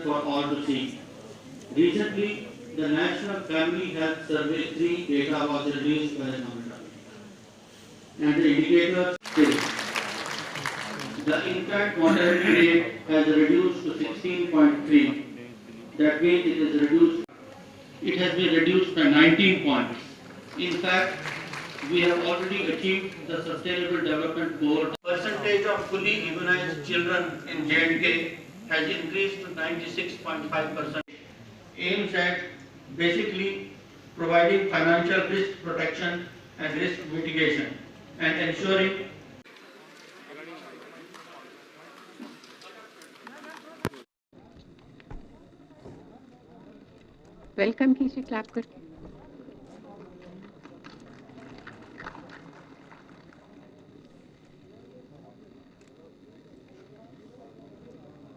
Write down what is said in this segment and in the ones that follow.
for all to see. Recently, the National Family Health Survey 3 data was released by the government, and the indicator is the infant mortality rate has reduced to 16.3. That means it is reduced. It has been reduced by 19 points. In fact, we have already achieved the Sustainable Development Goal. Percentage of fully immunized children in J&K has increased to 96.5%. Aims at basically providing financial risk protection and risk mitigation and ensuring welcome कीजिए clap करके।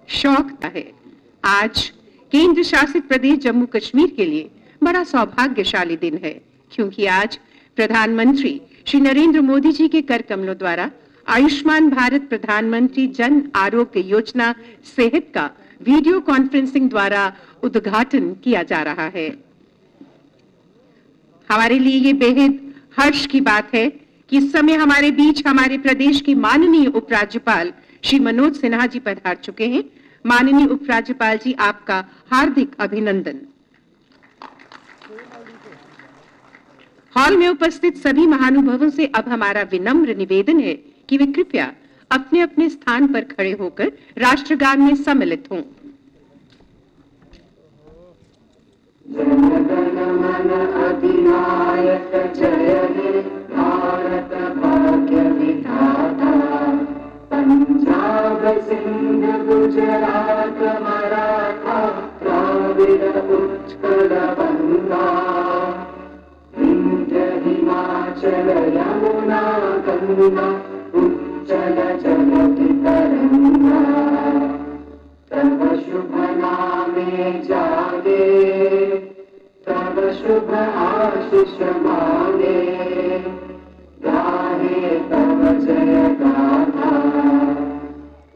शौक है आज केंद्र शासित प्रदेश जम्मू कश्मीर के लिए बड़ा सौभाग्यशाली दिन है, क्योंकि आज प्रधानमंत्री श्री नरेंद्र मोदी जी के कर कमलों द्वारा आयुष्मान भारत प्रधानमंत्री जन आरोग्य योजना सेहत का वीडियो कॉन्फ्रेंसिंग द्वारा उद्घाटन किया जा रहा है। हमारे लिए ये बेहद हर्ष की बात है कि इस समय हमारे बीच हमारे प्रदेश के माननीय उपराज्यपाल श्री मनोज सिन्हा जी पधार चुके हैं। माननीय उपराज्यपाल जी, आपका हार्दिक अभिनंदन। हॉल में उपस्थित सभी महानुभावों से अब हमारा विनम्र निवेदन है कि वे कृपया अपने अपने स्थान पर खड़े होकर राष्ट्रगान में सम्मिलित हों। जन गण मन अधिनायक जय हे भारत भाग्य विधाता, पंजाब सिंध गुजरात मराठा द्राविड़ उत्कल बंगा, विंध्य हिमाचल यमुना गंगा उज्जल जलधि तरंगा, तब शुभ नामे जागे, तब शुभ आशीष मांगे, गाहे तब जय गाथा,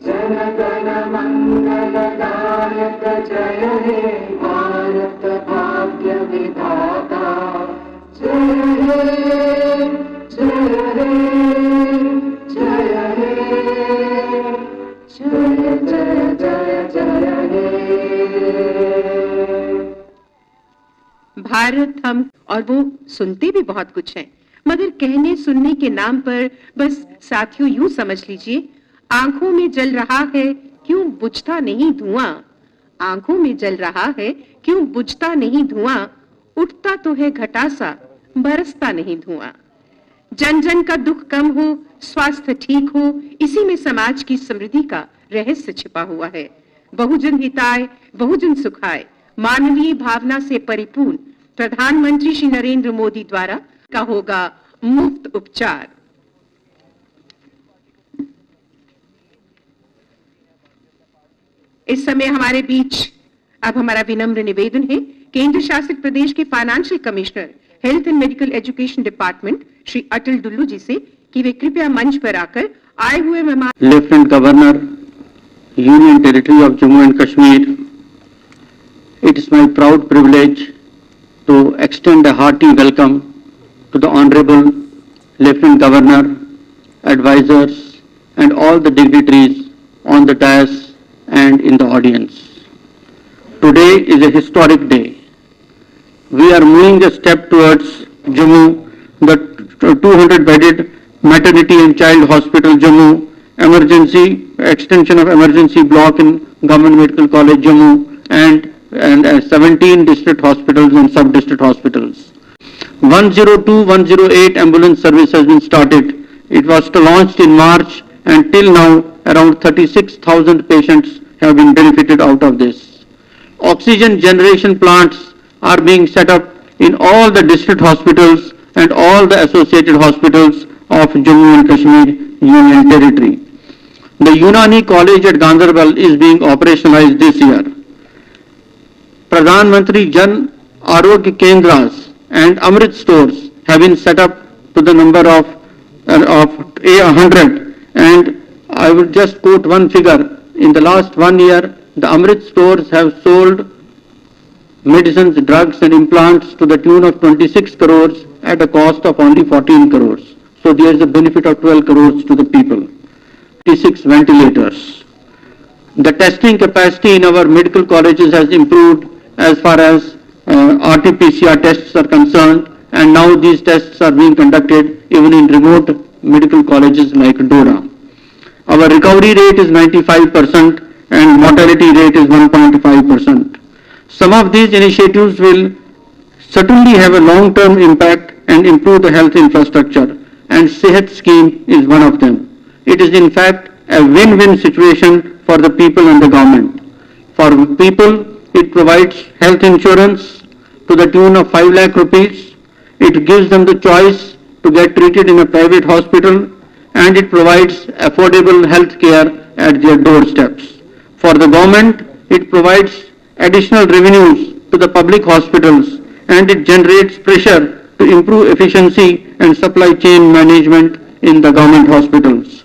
जन गण मंगल दायक जय हे भारत भाग्य विधाता, जय हे जय हे जय हे जय जय जय जय हे। भारत हम और वो सुनते भी बहुत कुछ हैं, मगर कहने सुनने के नाम पर बस साथियों यूं समझ लीजिए, आंखों में जल रहा है क्यों बुझता नहीं धुआं, आंखों में जल रहा है क्यों बुझता नहीं धुआं, उठता तो है घटा सा बरसता नहीं धुआं। जन जन का दुख कम हो, स्वास्थ्य ठीक हो, इसी में समाज की समृद्धि का रहस्य छिपा हुआ है। बहुजन हिताय बहुजन सुखाय मानवीय भावना से परिपूर्ण प्रधानमंत्री श्री नरेंद्र मोदी द्वारा का होगा मुफ्त उपचार। इस समय हमारे बीच अब हमारा विनम्र निवेदन है केंद्र शासित प्रदेश के financial commissioner health and medical education department Shri Atal Dulloo ji से कि वे कृपया मंच पर आकर आए हुए मेहमान। Lieutenant governor union territory of Jammu and Kashmir, it is my proud privilege to extend a hearty welcome to the Honorable Lieutenant Governor, advisors and all the dignitaries on the dais and in the audience. Today is a historic day. We are moving a step towards Jammu, the 200-bedded maternity and child hospital Jammu, emergency extension of emergency block in Government Medical College Jammu, and 17 district hospitals and sub-district hospitals. 102-108 ambulance service has been started. It was launched in March, and till now around 36,000 patients have been benefited out of this. Oxygen generation plants are being set up in all the district hospitals and all the associated hospitals of Jammu and Kashmir Union Territory. The Unani College at Gandarbal is being operationalized this year. Pradhan Mantri Jan Arogya Kendras and Amrit stores have been set up to the number of 100, and I will just quote one figure. In the last 1 year, the Amrit stores have sold medicines, drugs and implants to the tune of 26 crores at a cost of only 14 crores. So there is a benefit of 12 crores to the people. 26 ventilators. The testing capacity in our medical colleges has improved as far as RT-PCR tests are concerned, and now these tests are being conducted even in remote medical colleges like Dora. Our recovery rate is 95% and mortality rate is 1.5%. Some of these initiatives will certainly have a long-term impact and improve the health infrastructure, and Sehat scheme is one of them. It is in fact a win-win situation for the people and the government. For people, it provides health insurance to the tune of 5 lakh rupees. It gives them the choice to get treated in a private hospital, and it provides affordable health care at their doorsteps. For the government, it provides additional revenues to the public hospitals, and it generates pressure to improve efficiency and supply chain management in the government hospitals.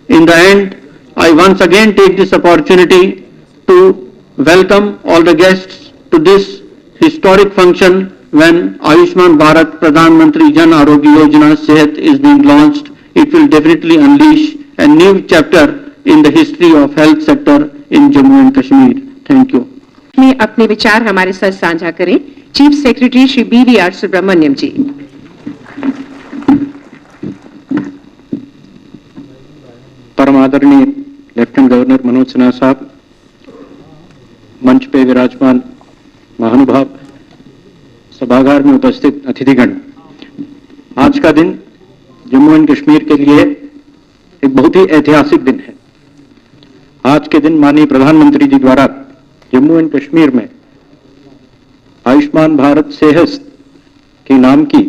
In the end, I once again take this opportunity to welcome all the guests to this historic function when Ayushman Bharat Pradhan Mantri Jan Arogya Yojana Sehat is being launched. It will definitely unleash a new chapter in the history of health sector in Jammu and Kashmir. Thank you. में अपने विचार हमारे साथ साझा करें chief secretary Shri BVR Subrahmanyam ji. परम आदरणीय lieutenant governor Manoj Sinha साहब, मंच पे विराजमान महानुभाव, सभागार में उपस्थित अतिथिगण, आज का दिन जम्मू एंड कश्मीर के लिए एक बहुत ही ऐतिहासिक दिन है। आज के दिन माननीय प्रधानमंत्री जी द्वारा जम्मू एंड कश्मीर में आयुष्मान भारत सेहत के नाम की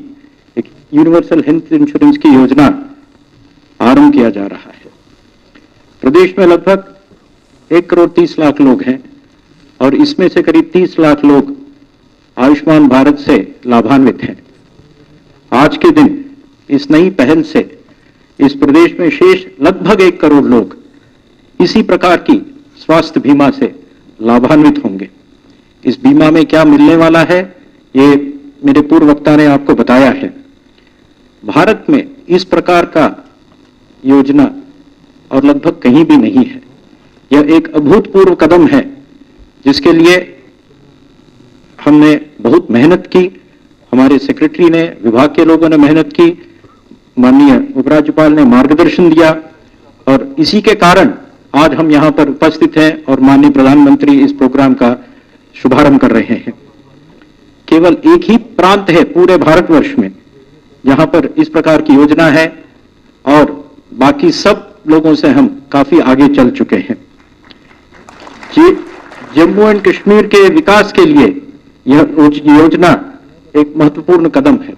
एक यूनिवर्सल हेल्थ इंश्योरेंस की योजना आरंभ किया जा रहा है। प्रदेश में लगभग 1 करोड़ 30 लाख लोग हैं और इसमें से करीब 30 लाख लोग आयुष्मान भारत से लाभान्वित हैं। आज के दिन इस नई पहल से इस प्रदेश में शेष लगभग 1 करोड़ लोग इसी प्रकार की स्वास्थ्य बीमा से लाभान्वित होंगे। इस बीमा में क्या मिलने वाला है, ये मेरे पूर्व वक्ता ने आपको बताया है। भारत में इस प्रकार का योजना और लगभग कहीं भी नहीं है। यह एक अभूतपूर्व कदम है जिसके लिए हमने बहुत मेहनत की, हमारे सेक्रेटरी ने, विभाग के लोगों ने मेहनत की, माननीय उपराज्यपाल ने मार्गदर्शन दिया और इसी के कारण आज हम यहां पर उपस्थित हैं और माननीय प्रधानमंत्री इस प्रोग्राम का शुभारंभ कर रहे हैं। केवल एक ही प्रांत है पूरे भारतवर्ष में जहां पर इस प्रकार की योजना है और बाकी सब लोगों से हम काफी आगे चल चुके हैं। जम्मू एंड कश्मीर के विकास के लिए यह योजना एक महत्वपूर्ण कदम है।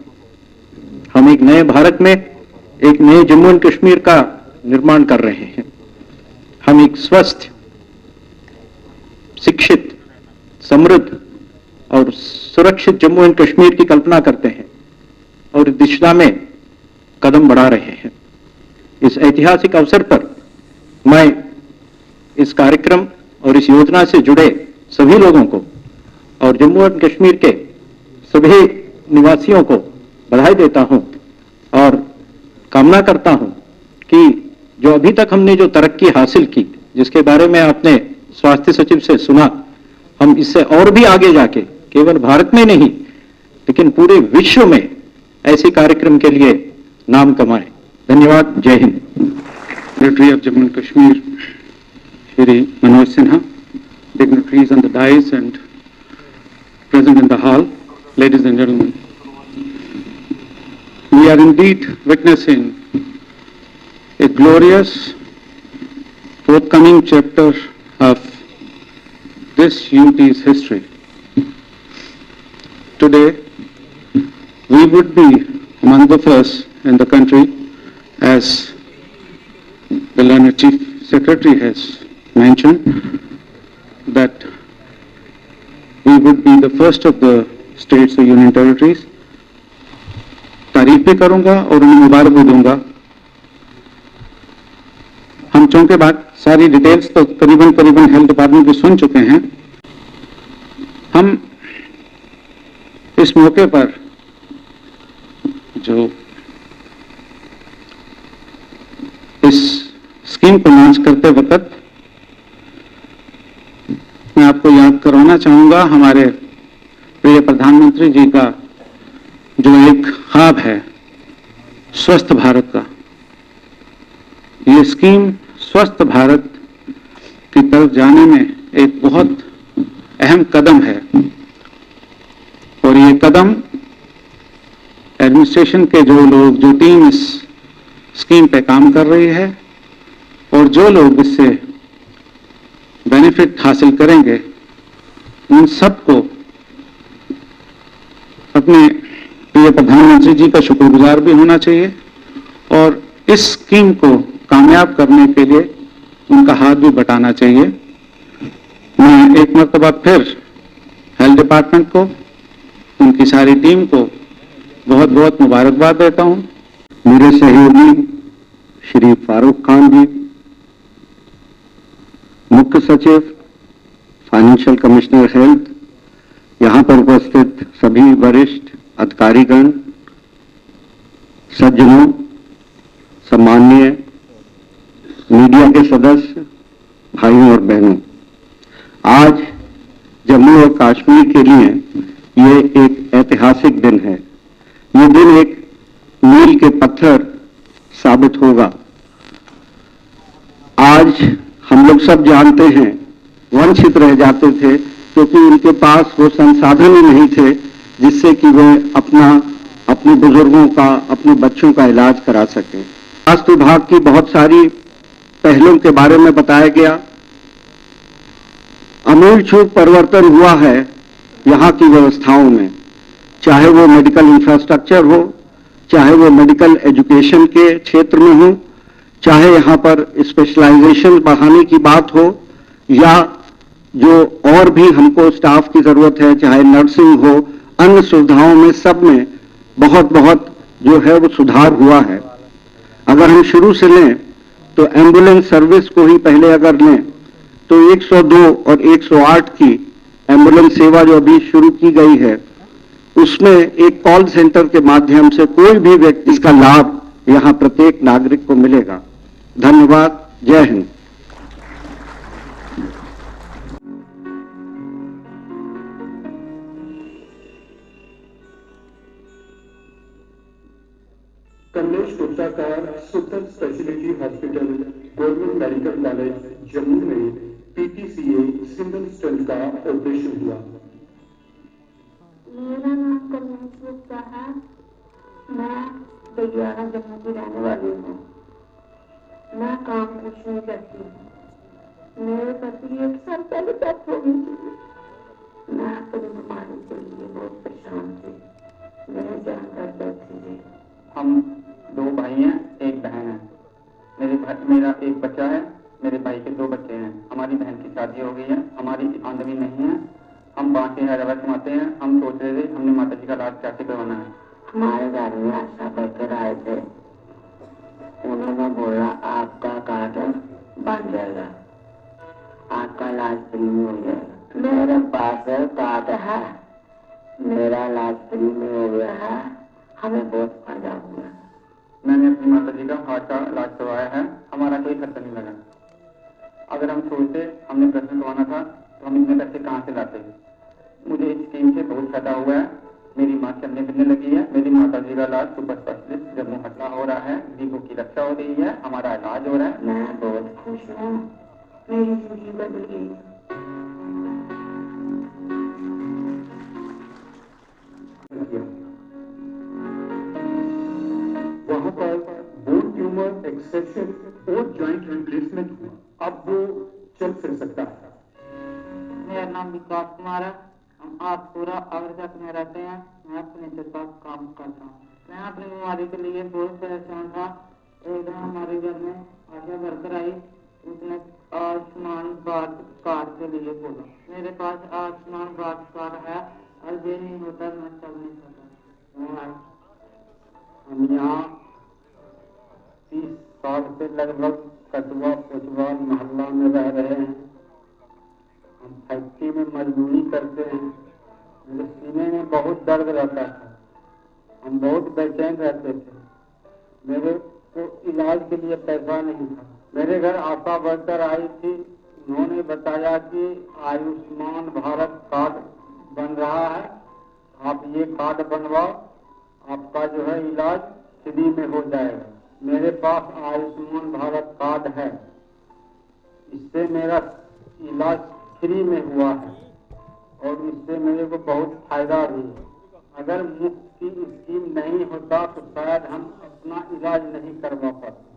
हम एक नए भारत में एक नए जम्मू एंड कश्मीर का निर्माण कर रहे हैं। हम एक स्वस्थ, शिक्षित, समृद्ध और सुरक्षित जम्मू एंड कश्मीर की कल्पना करते हैं और इस दिशा में कदम बढ़ा रहे हैं। इस ऐतिहासिक अवसर पर मैं इस कार्यक्रम और इस योजना से जुड़े सभी लोगों को और जम्मू एंड कश्मीर के सभी निवासियों को बधाई देता हूं और कामना करता हूं कि जो अभी तक हमने जो तरक्की हासिल की, जिसके बारे में आपने स्वास्थ्य सचिव से सुना, हम इससे और भी आगे जाके केवल भारत में नहीं लेकिन पूरे विश्व में ऐसे कार्यक्रम के लिए नाम कमाएं। धन्यवाद। जय Hind. Secretary of Jammu and Kashmir Shri Manoj Sinha, dignitaries on the dais and present in the hall, ladies and gentlemen, we are indeed witnessing a glorious forthcoming chapter of this UT's history. Today, we would be among the first in the country, as the learned Chief Secretary has mentioned, that we would be the first of the states or union territories. तारीफ भी करूंगा और उन्हें मुबारक भी दूंगा। हम शब्दों के बाद सारी डिटेल्स तो करीबन हेल्थ डिपार्टमेंट की सुन चुके हैं। हम इस मौके पर जो इस स्कीम को लॉन्च करते वक्त मैं आपको याद करवाना चाहूंगा हमारे प्रिय प्रधानमंत्री जी का जो एक ख्वाब है स्वस्थ भारत का। ये स्कीम स्वस्थ भारत की तरफ जाने में एक बहुत अहम कदम है और ये कदम एडमिनिस्ट्रेशन के जो टीम इस स्कीम पे काम कर रही है और जो लोग इससे बेनिफिट हासिल करेंगे उन सबको अपने प्रिय प्रधानमंत्री जी का शुक्रगुजार भी होना चाहिए और इस स्कीम को कामयाब करने के लिए उनका हाथ भी बटाना चाहिए। मैं एक मरतबा फिर हेल्थ डिपार्टमेंट को, उनकी सारी टीम को बहुत बहुत मुबारकबाद देता हूं। मेरे सहयोगी श्री फारूक खान जी, मुख्य सचिव, फाइनेंशियल कमिश्नर हेल्थ, यहां पर उपस्थित सभी वरिष्ठ अधिकारीगण, सज्जनों, सम्माननीय मीडिया के सदस्य, भाइयों और बहनों, आज जम्मू और कश्मीर के लिए ये एक ऐतिहासिक दिन है। ये दिन एक मील के पत्थर साबित होगा। आज हम लोग सब जानते हैं वंचित रह जाते थे क्योंकि उनके पास वो संसाधन ही नहीं थे जिससे कि वे अपने बुजुर्गों का, अपने बच्चों का इलाज करा सकें। स्वास्थ्य विभाग की बहुत सारी पहलों के बारे में बताया गया। आमूलचूल परिवर्तन हुआ है यहाँ की व्यवस्थाओं में, चाहे वो मेडिकल इंफ्रास्ट्रक्चर हो, चाहे वो मेडिकल एजुकेशन के क्षेत्र में हो, चाहे यहाँ पर स्पेशलाइजेशन बढ़ाने की बात हो या जो और भी हमको स्टाफ की जरूरत है, चाहे नर्सिंग हो, अन्य सुविधाओं में सब में बहुत जो है वो सुधार हुआ है। अगर हम शुरू से लें तो एम्बुलेंस सर्विस को ही पहले अगर लें तो 102 और 108 की एम्बुलेंस सेवा जो अभी शुरू की गई है उसमें एक कॉल सेंटर के माध्यम से कोई भी व्यक्ति इसका लाभ यहां प्रत्येक नागरिक को मिलेगा। धन्यवाद। जय हिंद। कमलेश गुप्ता का super speciality hospital government medical college Jammu में पीटीसीए सिंगल स्टेंट का ऑपरेशन हुआ। मेरा नाम कमलेश गुप्ता है। मैं दरियाना जम्मू की रहने वाली हूँ। मैं काम कुछ नहीं करती हूँ। मेरे पति 1 साल पहले डेथ हो गई थी। मैं अपनी बीमारी के लिए बहुत परेशान थी। मेरे जान कर बैठी थी। हम 2 भाई हैं, 1 बहन है। मेरा एक बच्चा है, मेरे भाई के 2 बच्चे हैं। हमारी बहन की शादी हो गई है, हमारी आमदनी नहीं है। हम 5,000 कमाते हैं। हम सोच रहे थे हमने माता जी का इलाज कैसे करवाना है। हमारे घर में आशा वर्कर आए थे। उन्होंने बोला आपका कार्ड बन जाएगा, आपका इलाज फ्री में हो जाएगा। मेरे पास कार्ड है, मेरा इलाज फ्री में हो गया है। हमें बहुत फायदा हुआ। मैंने अपनी माता जी का हार्ट का इलाज करवाया है, हमारा कोई खर्चा नहीं लगा। अगर हम सोचते हमने प्रश्न करवाना था तो हम इतने पैसे कहाँ से लाते। मुझे इस स्कीम से बहुत फायदा हुआ है। मेरी माँ चलने फिरने लगी है। मेरी माता जी का इलाज सुपर स्पेशलिस्ट जम्मू हटना हो रहा है। दीपू की रक्षा हो रही है, हमारा इलाज हो रहा है। मैं बहुत खुश हूँ। मेरी जिंदगी बदल गई। वहां पर बोन ट्यूमर एक्सेशन और जॉइंट रिप्लेसमेंट हुआ। अब वो चल फिर सकता है। मेरा नाम विकास कुमार है। हम आठपुरा अग्रसर में रहते हैं। मैं फर्नीचर का काम करता हूँ। मैं अपनी बीमारी के लिए बहुत परेशान था। एक दिन हमारे घर में आशा वर्कर आई। उसने आयुष्मान भारत कार्ड के लिए बोला। मेरे पास आयुष्मान भारत कार्ड है और ये नहीं होता मैं चल नहीं सकता। हम यहाँ 30 साल से लगभग कटवा कोचवाल मोहल्ला में रह रहे हैं। हम फैक्ट्री में मजदूरी करते हैं। मेरे सीने में बहुत दर्द रहता था, हम बहुत बेचैन रहते थे। मेरे को इलाज के लिए पैसा नहीं था। मेरे घर आशा वर्कर आई थी, उन्होंने बताया कि आयुष्मान भारत कार्ड बन रहा है, आप ये कार्ड बनवाओ, आपका जो है इलाज फ्री में हो जाएगा। मेरे पास आयुष्मान भारत कार्ड है, इससे मेरा इलाज फ्री में हुआ है और इससे मेरे को बहुत फायदा भी है। अगर मुफ्त की स्कीम नहीं होता तो शायद हम अपना इलाज नहीं करवा पाते।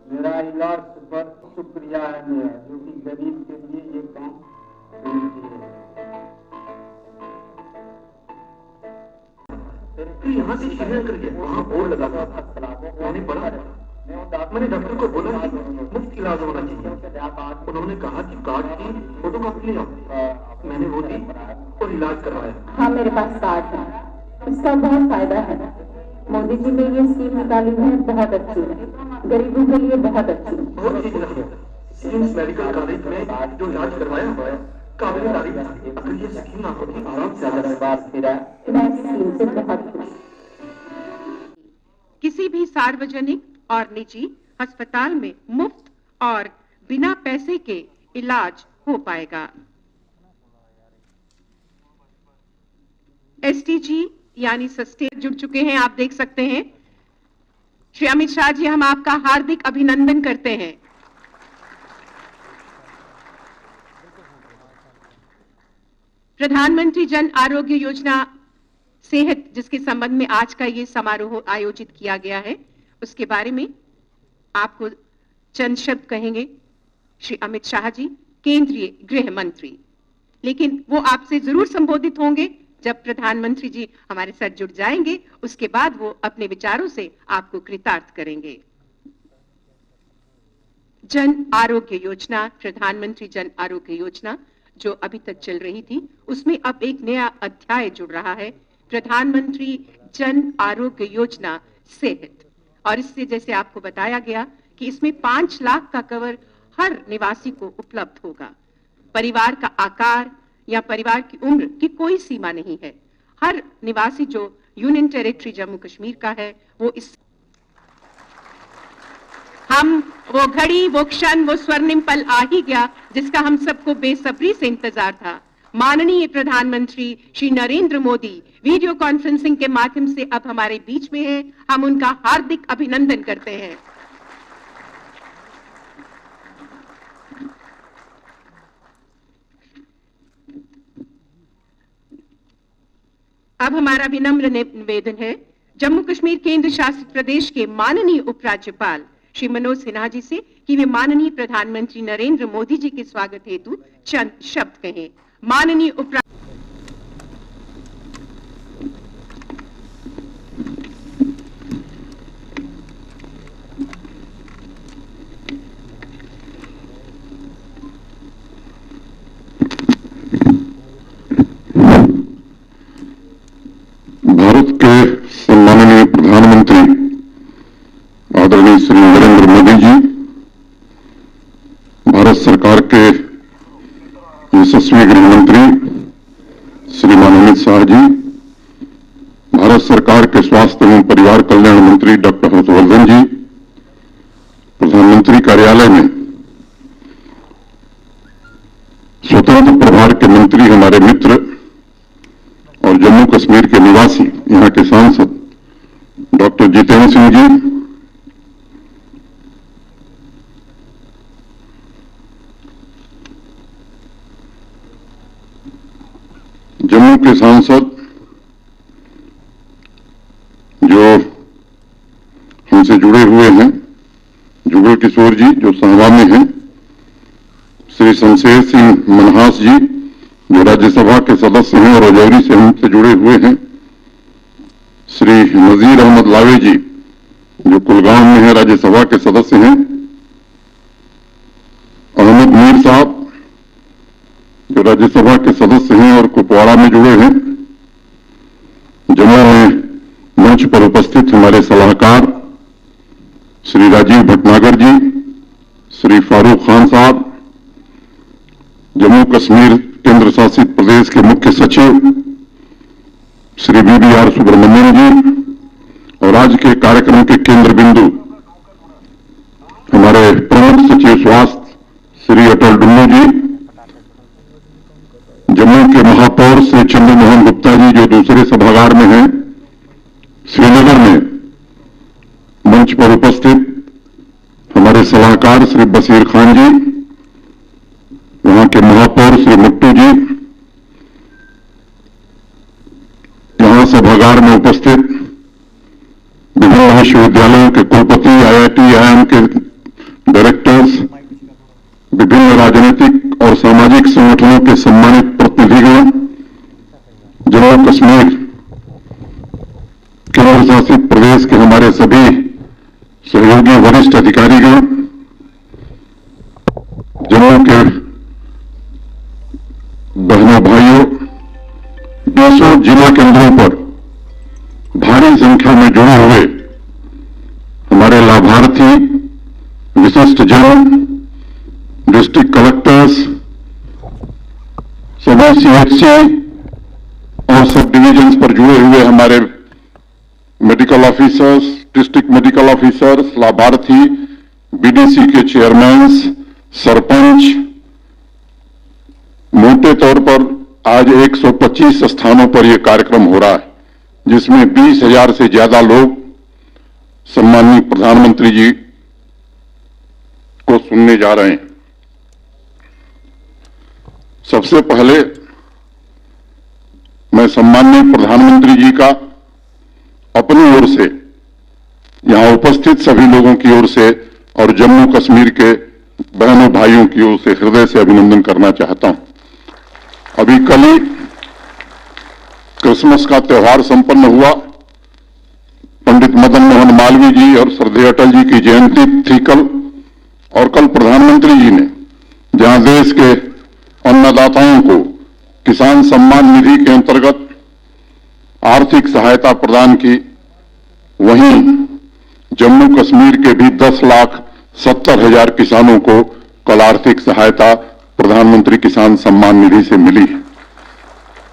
मेरा इलाज पर शुक्रिया है मेरा, जो कि गरीब के लिए ये काम यहाँ से शिविर करके वहाँ बोर्ड लगा था, मैंने पढ़ा, मैंने डॉक्टर को बोला कि मुफ्त इलाज होना चाहिए। उन्होंने कहा कि कार्ड की फोटोकॉपी ले आओ, मैंने वो दी और इलाज करवाया। हाँ, मेरे पास कार्ड है, इसका बहुत फायदा है। मोदी जी ने ये स्कीम निकाली है, बहुत अच्छी है, गरीबों के लिए बहुत अच्छी है। बहुत अच्छी है। सीम्स मेडिकल कॉलेज में जो इलाज करवाया हुआ है काबिल तारीफ है। अगर ये स्कीम ना होती आराम से किसी भी सार्वजनिक और निजी अस्पताल में मुफ्त और बिना पैसे के इलाज हो पाएगा। एसटीजी यानी सस्टेन जुड़ चुके हैं, आप देख सकते हैं। श्री अमित शाह जी, हम आपका हार्दिक अभिनंदन करते हैं। प्रधानमंत्री जन आरोग्य योजना सेहत, जिसके संबंध में आज का ये समारोह आयोजित किया गया है, उसके बारे में आपको चंद शब्द कहेंगे श्री अमित शाह जी, केंद्रीय गृह मंत्री। लेकिन वो आपसे जरूर संबोधित होंगे जब प्रधानमंत्री जी हमारे साथ जुड़ जाएंगे, उसके बाद वो अपने विचारों से आपको कृतार्थ करेंगे। जन आरोग्य योजना, प्रधानमंत्री जन आरोग्य योजना जो अभी तक चल रही थी, उसमें अब एक नया अध्याय जुड़ रहा है, प्रधानमंत्री जन आरोग्य योजना सेहत। और इससे जैसे आपको बताया गया कि इसमें 5 लाख का कवर हर निवासी को उपलब्ध होगा। परिवार का आकार या परिवार की उम्र की कोई सीमा नहीं है। हर निवासी जो यूनियन टेरिटरी जम्मू कश्मीर का है, वो इस वो घड़ी, वो क्षण, वो स्वर्णिम पल आ ही गया जिसका हम सबको बेसब्री से इंतजार था। माननीय प्रधानमंत्री श्री नरेंद्र मोदी वीडियो कॉन्फ्रेंसिंग के माध्यम से अब हमारे बीच में हैं। हम उनका हार्दिक अभिनंदन करते हैं। अब हमारा विनम्र निवेदन है जम्मू कश्मीर केंद्र शासित प्रदेश के माननीय उपराज्यपाल श्री मनोज सिन्हा जी से कि वे माननीय प्रधानमंत्री नरेंद्र मोदी जी के स्वागत हेतु चंद शब्द कहें। माननीय भारत के सम्माननीय प्रधानमंत्री आदरणीय श्री नरेंद्र मोदी जी, भारत सरकार के यशस्वी गृह मंत्री श्रीमान अमित शाह जी, भारत सरकार के स्वास्थ्य एवं परिवार कल्याण मंत्री डॉक्टर हर्षवर्धन जी, प्रधानमंत्री कार्यालय में स्वतंत्र प्रभार के मंत्री हमारे मित्र और जम्मू कश्मीर के निवासी यहां के सांसद डॉक्टर जितेंद्र सिंह जी, जम्मू के सांसद जो हमसे जुड़े हुए हैं, जुगल किशोर जी जो सहवा में हैं, श्री शमशेर सिंह मनहास जी जो राज्यसभा के सदस्य हैं और रजौरी से हमसे जुड़े हुए हैं, श्री नजीर अहमद लावे जी जो कुलगांव में है, राज्यसभा के सदस्य हैं, अहमद मीर साहब जो राज्यसभा के सदस्य हैं और कुपवाड़ा में जुड़े हैं, जम्मू में मंच पर उपस्थित हमारे सलाहकार श्री राजीव भटनागर जी, श्री फारूक खान साहब, जम्मू कश्मीर केंद्र शासित प्रदेश के मुख्य सचिव श्री BBR सुब्रमण्यम जी, और आज के कार्यक्रम के केंद्र बिंदु हमारे प्रमुख सचिव स्वास्थ्य श्री अटल डुल्लू जी, जम्मू के महापौर श्री चंद्र मोहन गुप्ता जी जो दूसरे सभागार में हैं, श्रीनगर में मंच पर उपस्थित हमारे सलाहकार श्री बशीर खान जी, वहां के महापौर श्री मुट्टू जी, यहां सभागार में उपस्थित विभिन्न विश्वविद्यालयों के कुलपति, IIT, IIM के डायरेक्टर्स, विभिन्न राजनीतिक और सामाजिक संगठनों के सम्मानित प्रतिनिधिगण, जम्मू कश्मीर केंद्र शासित प्रदेश के हमारे सभी सहयोगी वरिष्ठ अधिकारीगण, जम्मू के बहनों भाइयों, 200 जिला केंद्रों पर भारी संख्या में जुड़े हुए हमारे लाभार्थी, विशिष्ट जन, डिस्ट्रिक्ट कलेक्टर्स, सभी CHC और सब डिविजन्स पर जुड़े हुए हमारे medical officers, district medical officers, लाभार्थी, BDC के चेयरमैन, सरपंच, मोटे तौर पर आज 125 स्थानों पर यह कार्यक्रम हो रहा है, जिसमें 20,000 से ज्यादा लोग सम्माननीय प्रधानमंत्री जी को सुनने जा रहे हैं। सबसे पहले मैं सम्माननीय प्रधानमंत्री जी का अपनी ओर से, यहां उपस्थित सभी लोगों की ओर से और जम्मू कश्मीर के बहनों भाइयों की ओर से हृदय से अभिनंदन करना चाहता हूं। अभी कल ही क्रिसमस का त्यौहार संपन्न हुआ। पंडित मदन मोहन मालवीय जी और श्रद्धेय अटल जी की जयंती थी कल, और कल प्रधानमंत्री जी ने जहां देश के अन्नदाताओं को किसान सम्मान निधि के अंतर्गत आर्थिक सहायता प्रदान की, वहीं जम्मू कश्मीर के भी 10,70,000 किसानों को कल आर्थिक सहायता प्रधानमंत्री किसान सम्मान निधि से मिली है।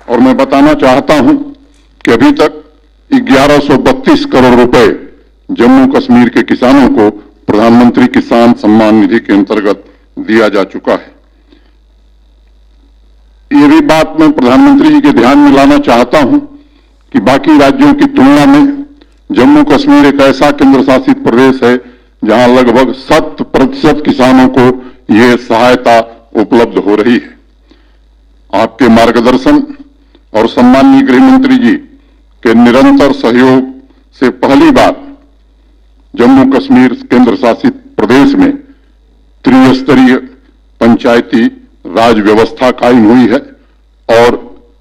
और मैं बताना चाहता हूं कि अभी तक 1132 करोड़ रुपए जम्मू कश्मीर के किसानों को प्रधानमंत्री किसान सम्मान निधि के अंतर्गत दिया जा चुका है। ये भी बात मैं प्रधानमंत्री जी के ध्यान में लाना चाहता हूं कि बाकी राज्यों की तुलना में जम्मू कश्मीर एक ऐसा केंद्र शासित प्रदेश है जहां लगभग 100% किसानों को यह सहायता उपलब्ध हो रही है। आपके मार्गदर्शन और सम्माननीय गृह मंत्री जी के निरंतर सहयोग से पहली बार जम्मू कश्मीर केंद्र शासित प्रदेश में त्रिस्तरीय पंचायती राज व्यवस्था कायम हुई है और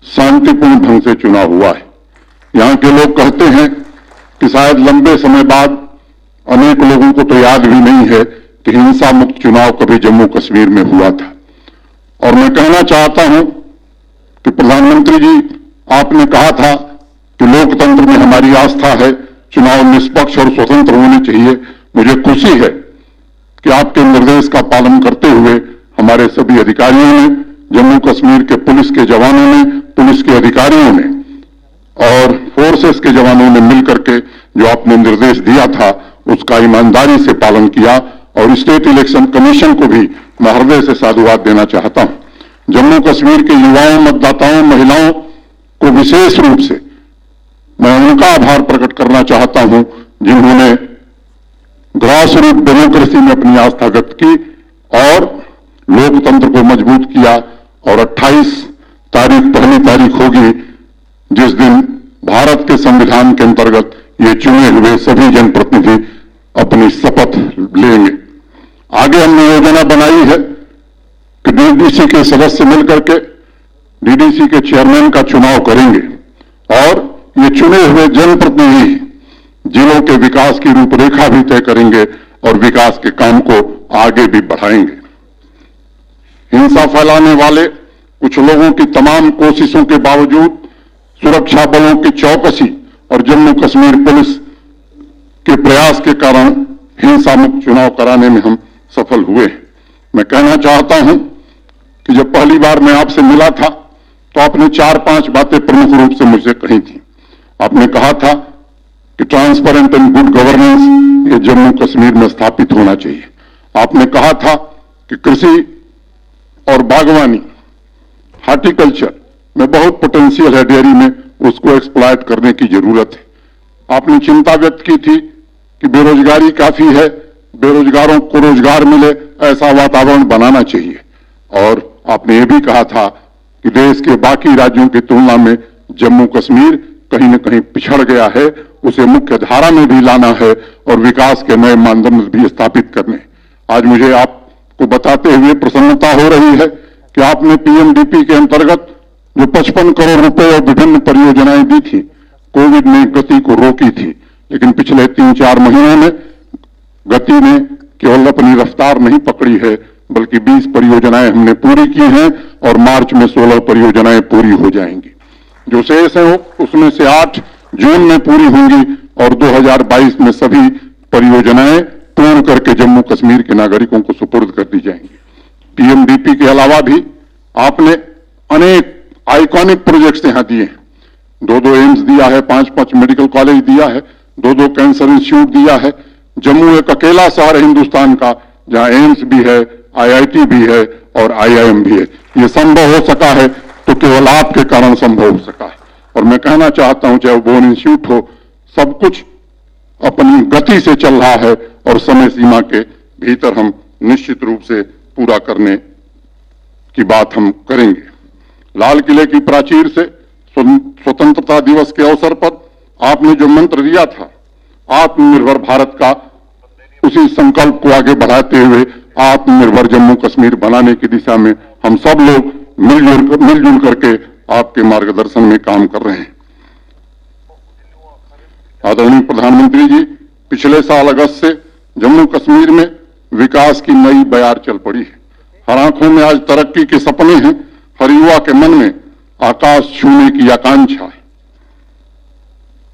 शांतिपूर्ण ढंग से चुनाव हुआ है। यहां के लोग कहते हैं कि शायद लंबे समय बाद अनेक लोगों को तो याद भी नहीं है कि हिंसा मुक्त चुनाव कभी जम्मू कश्मीर में हुआ था। और मैं कहना चाहता हूं कि प्रधानमंत्री जी, आपने कहा था कि लोकतंत्र में हमारी आस्था है, चुनाव निष्पक्ष और स्वतंत्र होने चाहिए। मुझे खुशी है कि आपके निर्देश का पालन करते हुए हमारे सभी अधिकारियों ने, जम्मू कश्मीर के पुलिस के जवानों ने, पुलिस के अधिकारियों ने और फोर्सेस के जवानों ने मिलकर के जो आपने निर्देश दिया था उसका ईमानदारी से पालन किया। और स्टेट इलेक्शन कमीशन को भी मैं हृदय से साधुवाद देना चाहता हूं। जम्मू कश्मीर के युवाओं, मतदाताओं, महिलाओं को विशेष रूप से मैं उनका आभार प्रकट करना चाहता हूं जिन्होंने ग्रास रूट डेमोक्रेसी में अपनी आस्था व्यक्त की और लोकतंत्र को मजबूत किया। और 28 तारीख पहली तारीख होगी जिस दिन भारत के संविधान के अंतर्गत ये चुने हुए सभी जनप्रतिनिधि अपनी शपथ लेंगे। आगे हमने योजना बनाई है कि डीडीसी के सदस्य मिलकर के डीडीसी के चेयरमैन का चुनाव करेंगे और ये चुने हुए जनप्रतिनिधि जिलों के विकास की रूपरेखा भी तय करेंगे और विकास के काम को आगे भी बढ़ाएंगे। हिंसा फैलाने वाले कुछ लोगों की तमाम कोशिशों के बावजूद सुरक्षा बलों की चौकसी और जम्मू कश्मीर पुलिस के प्रयास के कारण हिंसा मुक्त चुनाव कराने में हम सफल हुए। मैं कहना चाहता हूं कि जब पहली बार मैं आपसे मिला था तो आपने 4-5 बातें प्रमुख रूप से मुझसे कही थी। आपने कहा था कि ट्रांसपेरेंट एंड गुड गवर्नेंस ये जम्मू कश्मीर में स्थापित होना चाहिए। आपने कहा था कि कृषि और बागवानी, हार्टिकल्चर में बहुत पोटेंशियल है डेयरी में, उसको एक्सप्लॉइट करने की जरूरत है। आपने चिंता व्यक्त की थी कि बेरोजगारी काफी है, बेरोजगारों को रोजगार मिले ऐसा वातावरण बनाना चाहिए। और आपने ये भी कहा था कि देश के बाकी राज्यों की तुलना में जम्मू कश्मीर कहीं न कहीं पिछड़ गया है, उसे मुख्य धारा में भी लाना है और विकास के नए मानदंड भी स्थापित करने। आज मुझे आपको बताते हुए प्रसन्नता हो रही है कि आपने पीएमडीपी के अंतर्गत जो 55 करोड़ रुपए और विभिन्न परियोजनाएं दी थी, कोविड ने गति को रोकी थी, लेकिन पिछले 3-4 महीनों में गति ने केवल अपनी रफ्तार नहीं पकड़ी है, बल्कि 20 परियोजनाएं हमने पूरी की हैं और मार्च में 16 परियोजनाएं पूरी हो जाएंगी। जो शेष है उसमें से 8 जून में पूरी होंगी और 2022 में सभी परियोजनाएं पूर्ण करके जम्मू कश्मीर के नागरिकों को सुपुर्द कर दी जाएंगी। पीएमडीपी के अलावा भी आपने अनेक आइकॉनिक प्रोजेक्ट्स यहां दिए हैं। 2 एम्स दिया है, 5 मेडिकल कॉलेज दिया है, 2 कैंसर इंस्टीट्यूट दिया है। जम्मू एक अकेला शहर है हिंदुस्तान का जहां एम्स भी है, आईआईटी भी है और आईआईएम भी है। ये संभव हो सका है तो केवल आपके कारण संभव हो सका है। और मैं कहना चाहता हूं, चाहे वो बोन इंस्टीट्यूट हो, सब कुछ अपनी गति से चल रहा है और समय सीमा के भीतर हम निश्चित रूप से पूरा करने की बात हम करेंगे। लाल किले की प्राचीर से स्वतंत्रता दिवस के अवसर पर आपने जो मंत्र दिया था आत्मनिर्भर भारत का, उसी संकल्प को आगे बढ़ाते हुए आत्मनिर्भर जम्मू कश्मीर बनाने की दिशा में हम सब लोग मिलजुल करके आपके मार्गदर्शन में काम कर रहे हैं। आदरणीय प्रधानमंत्री जी, पिछले साल अगस्त से जम्मू कश्मीर में विकास की नई बयार चल पड़ी है। हर आंखों में आज तरक्की के सपने हैं, हर युवा के मन में आकाश छूने की आकांक्षा है।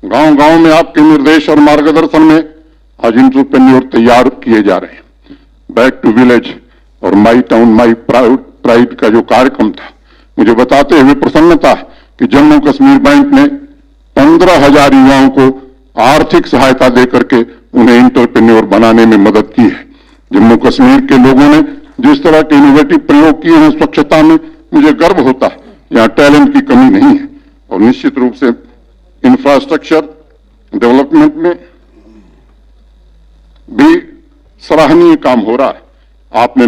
गांव गांव में आपके निर्देश और मार्गदर्शन में आज एंटरप्रेन्योर तैयार किए जा रहे हैं। बैक टू विलेज और माई टाउन माई प्राइड का जो कार्यक्रम था, मुझे बताते हुए प्रसन्नता है कि जम्मू कश्मीर बैंक ने 15,000 युवाओं को आर्थिक सहायता देकर के उन्हें एंटरप्रेन्योर बनाने में मदद की है। जम्मू कश्मीर के लोगों ने जिस तरह के इनोवेटिव प्रयोग किए हैं स्वच्छता में, मुझे गर्व होता है। यहाँ टैलेंट की कमी नहीं है और निश्चित रूप से इंफ्रास्ट्रक्चर डेवलपमेंट में भी सराहनीय काम हो रहा है। आपने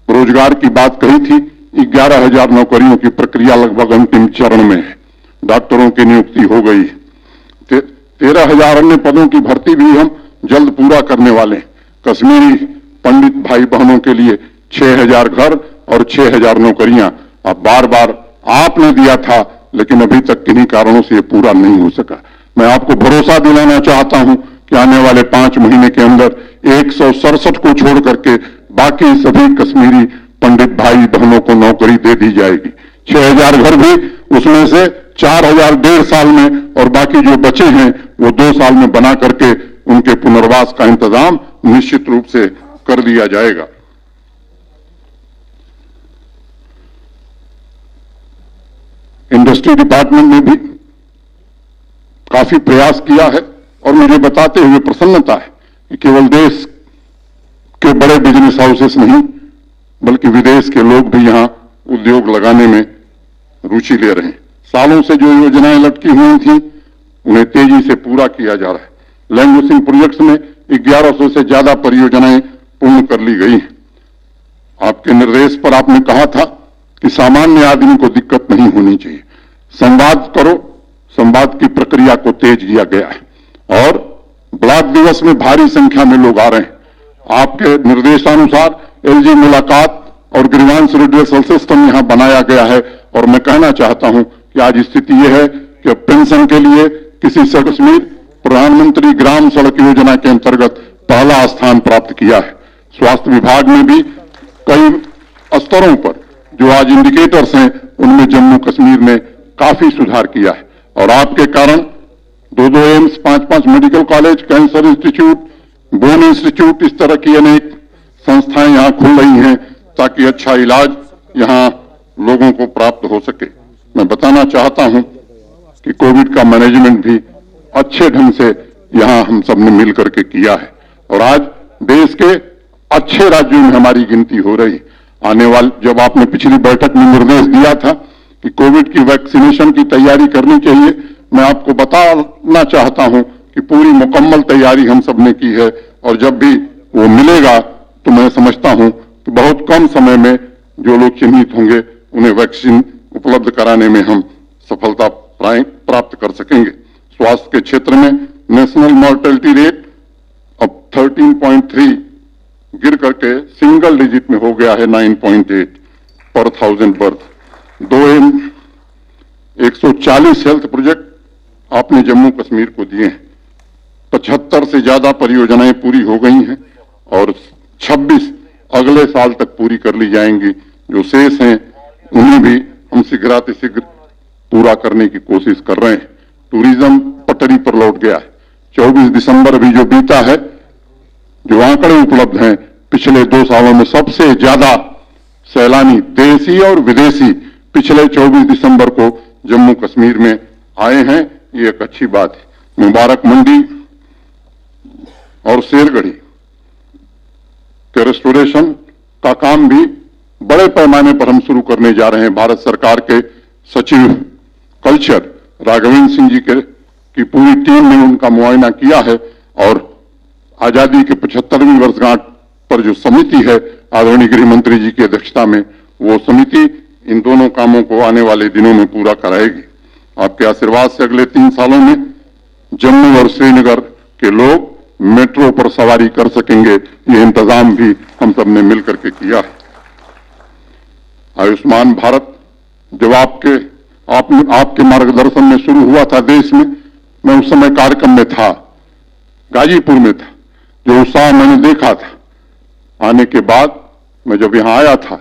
रोजगार की बात कही थी, 11,000 नौकरियों की प्रक्रिया लगभग अंतिम चरण में है। डॉक्टरों की नियुक्ति हो गई है। 13,000 अन्य पदों की भर्ती भी हम जल्द पूरा करने वाले हैं। कश्मीरी पंडित भाई बहनों के लिए 6,000 घर और 6,000 नौकरियां अब बार बार आपने दिया था, लेकिन अभी तक किन्हीं कारणों से ये पूरा नहीं हो सका। मैं आपको भरोसा दिलाना चाहता हूं कि आने वाले 5 महीने के अंदर 167 को छोड़ करके बाकी सभी कश्मीरी पंडित भाई बहनों को नौकरी दे दी जाएगी। 6,000 घर भी, उसमें से 4,000 1.5 साल में और बाकी जो बचे हैं वो 2 साल में बना करके उनके पुनर्वास का इंतजाम निश्चित रूप से कर दिया जाएगा। इंडस्ट्री डिपार्टमेंट ने भी काफी प्रयास किया है और मुझे बताते हुए प्रसन्नता है कि केवल देश के बड़े बिजनेस हाउसेस नहीं बल्कि विदेश के लोग भी यहां उद्योग लगाने में रुचि ले रहे हैं। सालों से जो योजनाएं लटकी हुई थी उन्हें तेजी से पूरा किया जा रहा है। लैंग्वेजिंग प्रोजेक्ट्स में 1100 से ज्यादा परियोजनाएं पूर्ण कर ली गई हैं। आपके निर्देश पर आपने कहा था कि सामान्य आदमी को दिक्कत नहीं होनी चाहिए, संवाद करो, संवाद की प्रक्रिया को तेज किया गया है और ब्लॉक दिवस में भारी संख्या में लोग आ रहे हैं। आपके निर्देशानुसार एलजी मुलाकात और ग्रीवांस रिड्यूसल सिस्टम यहां बनाया गया है और मैं कहना चाहता हूं कि आज स्थिति यह है कि पेंशन के लिए किसी से कश्मीर प्रधानमंत्री ग्राम सड़क योजना के अंतर्गत पहला स्थान प्राप्त किया है। स्वास्थ्य विभाग में भी कई स्तरों पर जो आज इंडिकेटर्स हैं उनमें जम्मू कश्मीर ने काफी सुधार किया है और आपके कारण 2 AIIMS, 5 medical college, cancer institute, bone institute, इस तरह की अनेक संस्थाएं यहाँ खुल रही हैं ताकि अच्छा इलाज यहाँ लोगों को प्राप्त हो सके। मैं बताना चाहता हूं कि कोविड का मैनेजमेंट भी अच्छे ढंग से यहाँ हम सब ने मिल करके किया है और आज देश के अच्छे राज्यों में हमारी गिनती हो रही। आने वाले, जब आपने पिछली बैठक में निर्देश दिया था कि कोविड की वैक्सीनेशन की तैयारी करनी चाहिए, मैं आपको बताना चाहता हूं कि पूरी मुकम्मल तैयारी हम सब ने की है और जब भी वो मिलेगा तो मैं समझता हूं कि बहुत कम समय में जो लोग चिन्हित होंगे उन्हें वैक्सीन उपलब्ध कराने में हम सफलता प्राप्त कर सकेंगे। स्वास्थ्य के क्षेत्र में नेशनल मॉर्टेलिटी रेट अब 13.3 गिर करके सिंगल डिजिट में हो गया है 9.8 पर 1000 बर्थ। 140 हेल्थ प्रोजेक्ट आपने जम्मू कश्मीर को दिए हैं। 75 से ज्यादा परियोजनाएं पूरी हो गई हैं और 26 अगले साल तक पूरी कर ली जाएंगी। जो शेष हैं उन्हें भी हम शीघ्रातिशीघ्र पूरा करने की कोशिश कर रहे हैं। टूरिज्म पटरी पर लौट गया है। 24 दिसंबर अभी जो बीता है, जो आंकड़े उपलब्ध हैं, पिछले 2 सालों में सबसे ज्यादा सैलानी देशी और विदेशी पिछले 24 दिसंबर को जम्मू कश्मीर में आए हैं। ये एक अच्छी बात है। मुबारक मंडी और शेरगढ़ी के रेस्टोरेशन का काम भी बड़े पैमाने पर हम शुरू करने जा रहे हैं। भारत सरकार के सचिव कल्चर राघवेंद्र सिंह जी की पूरी टीम ने उनका मुआयना किया है और आजादी के 75वीं वर्षगांठ पर जो समिति है आदरणीय गृह मंत्री जी की अध्यक्षता में, वो समिति इन दोनों कामों को आने वाले दिनों में पूरा कराएगी। आपके आशीर्वाद से अगले 3 सालों में जम्मू और श्रीनगर के लोग मेट्रो पर सवारी कर सकेंगे। ये इंतजाम भी हम सब ने मिलकर के किया है। आयुष्मान भारत जब आपके मार्गदर्शन में शुरू हुआ था देश में, मैं उस समय कार्यक्रम में था, गाजीपुर में था। जो उत्साह मैंने देखा था, आने के बाद मैं जब यहां आया था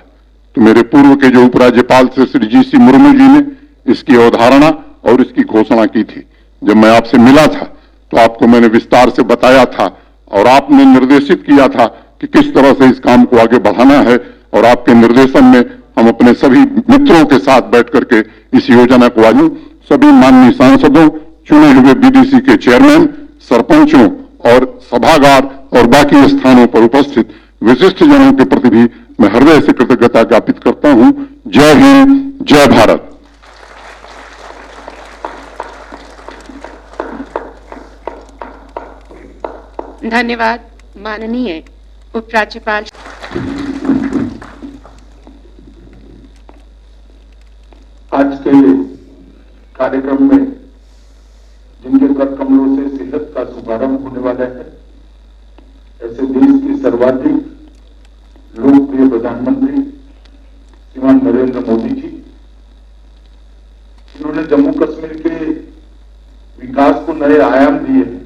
तो मेरे पूर्व के जो उपराज्यपाल थे श्री जी.सी. मुर्मू जी ने इसकी अवधारणा और इसकी घोषणा की थी। जब मैं आपसे मिला था तो आपको मैंने विस्तार से बताया था और आपने निर्देशित किया था कि किस तरह से इस काम को आगे बढ़ाना है और आपके निर्देशन में हम अपने सभी मित्रों के साथ बैठ करके इस योजना को आगे सभी माननीय सांसदों, चुने हुए बीडीसी के चेयरमैन, सरपंचों और सभागार और बाकी स्थानों पर उपस्थित विशिष्ट जनों के प्रति भी मैं हृदय से कृतज्ञता ज्ञापित करता हूं। जय हिंद, जय भारत। धन्यवाद माननीय उपराज्यपाल। आज के कार्यक्रम में जिनके कर कमलों से सेहत का शुभारंभ होने वाला है, ऐसे देश के सर्वाधिक लोकप्रिय प्रधानमंत्री श्रीमान नरेंद्र मोदी जी, इन्होंने जम्मू कश्मीर के विकास को नए आयाम दिए हैं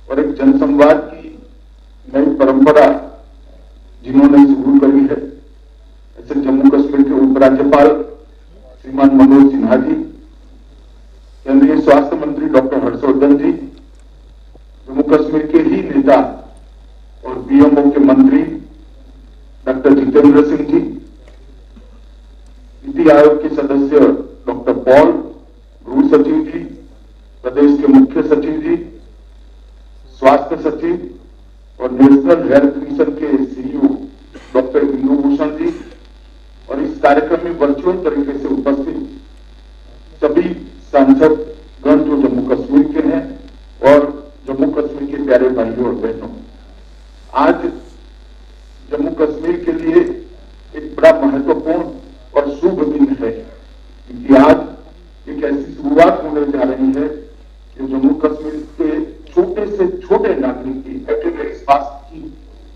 और एक जनसंवाद की नई परंपरा जिन्होंने शुरू करी है, ऐसे जम्मू कश्मीर के उपराज्यपाल श्रीमान मनोज सिन्हा जी, केंद्रीय स्वास्थ्य मंत्री डॉक्टर हर्षवर्धन जी, जम्मू कश्मीर के ही नेता और पीएमओ के मंत्री डॉक्टर जितेंद्र सिंह जी, नीति आयोग के सदस्य डॉक्टर पॉल, गृह सचिव जी, प्रदेश के मुख्य सचिव जी, स्वास्थ्य सचिव और नेशनल हेल्थ मिशन के सीईओ डॉक्टर इंदु भूषण जी और इस कार्यक्रम में वर्चुअल तरीके से उपस्थित सभी सांसद गण जो जम्मू कश्मीर के हैं और जम्मू कश्मीर के प्यारे भाइयों और बहनों, आज जम्मू कश्मीर के लिए एक बड़ा महत्वपूर्ण और शुभ दिन है, क्योंकि आज एक ऐसी शुरुआत होने जा रही है जो जम्मू कश्मीर के छोटे से छोटे नागरिक की व्यक्तिगत स्वास्थ्य की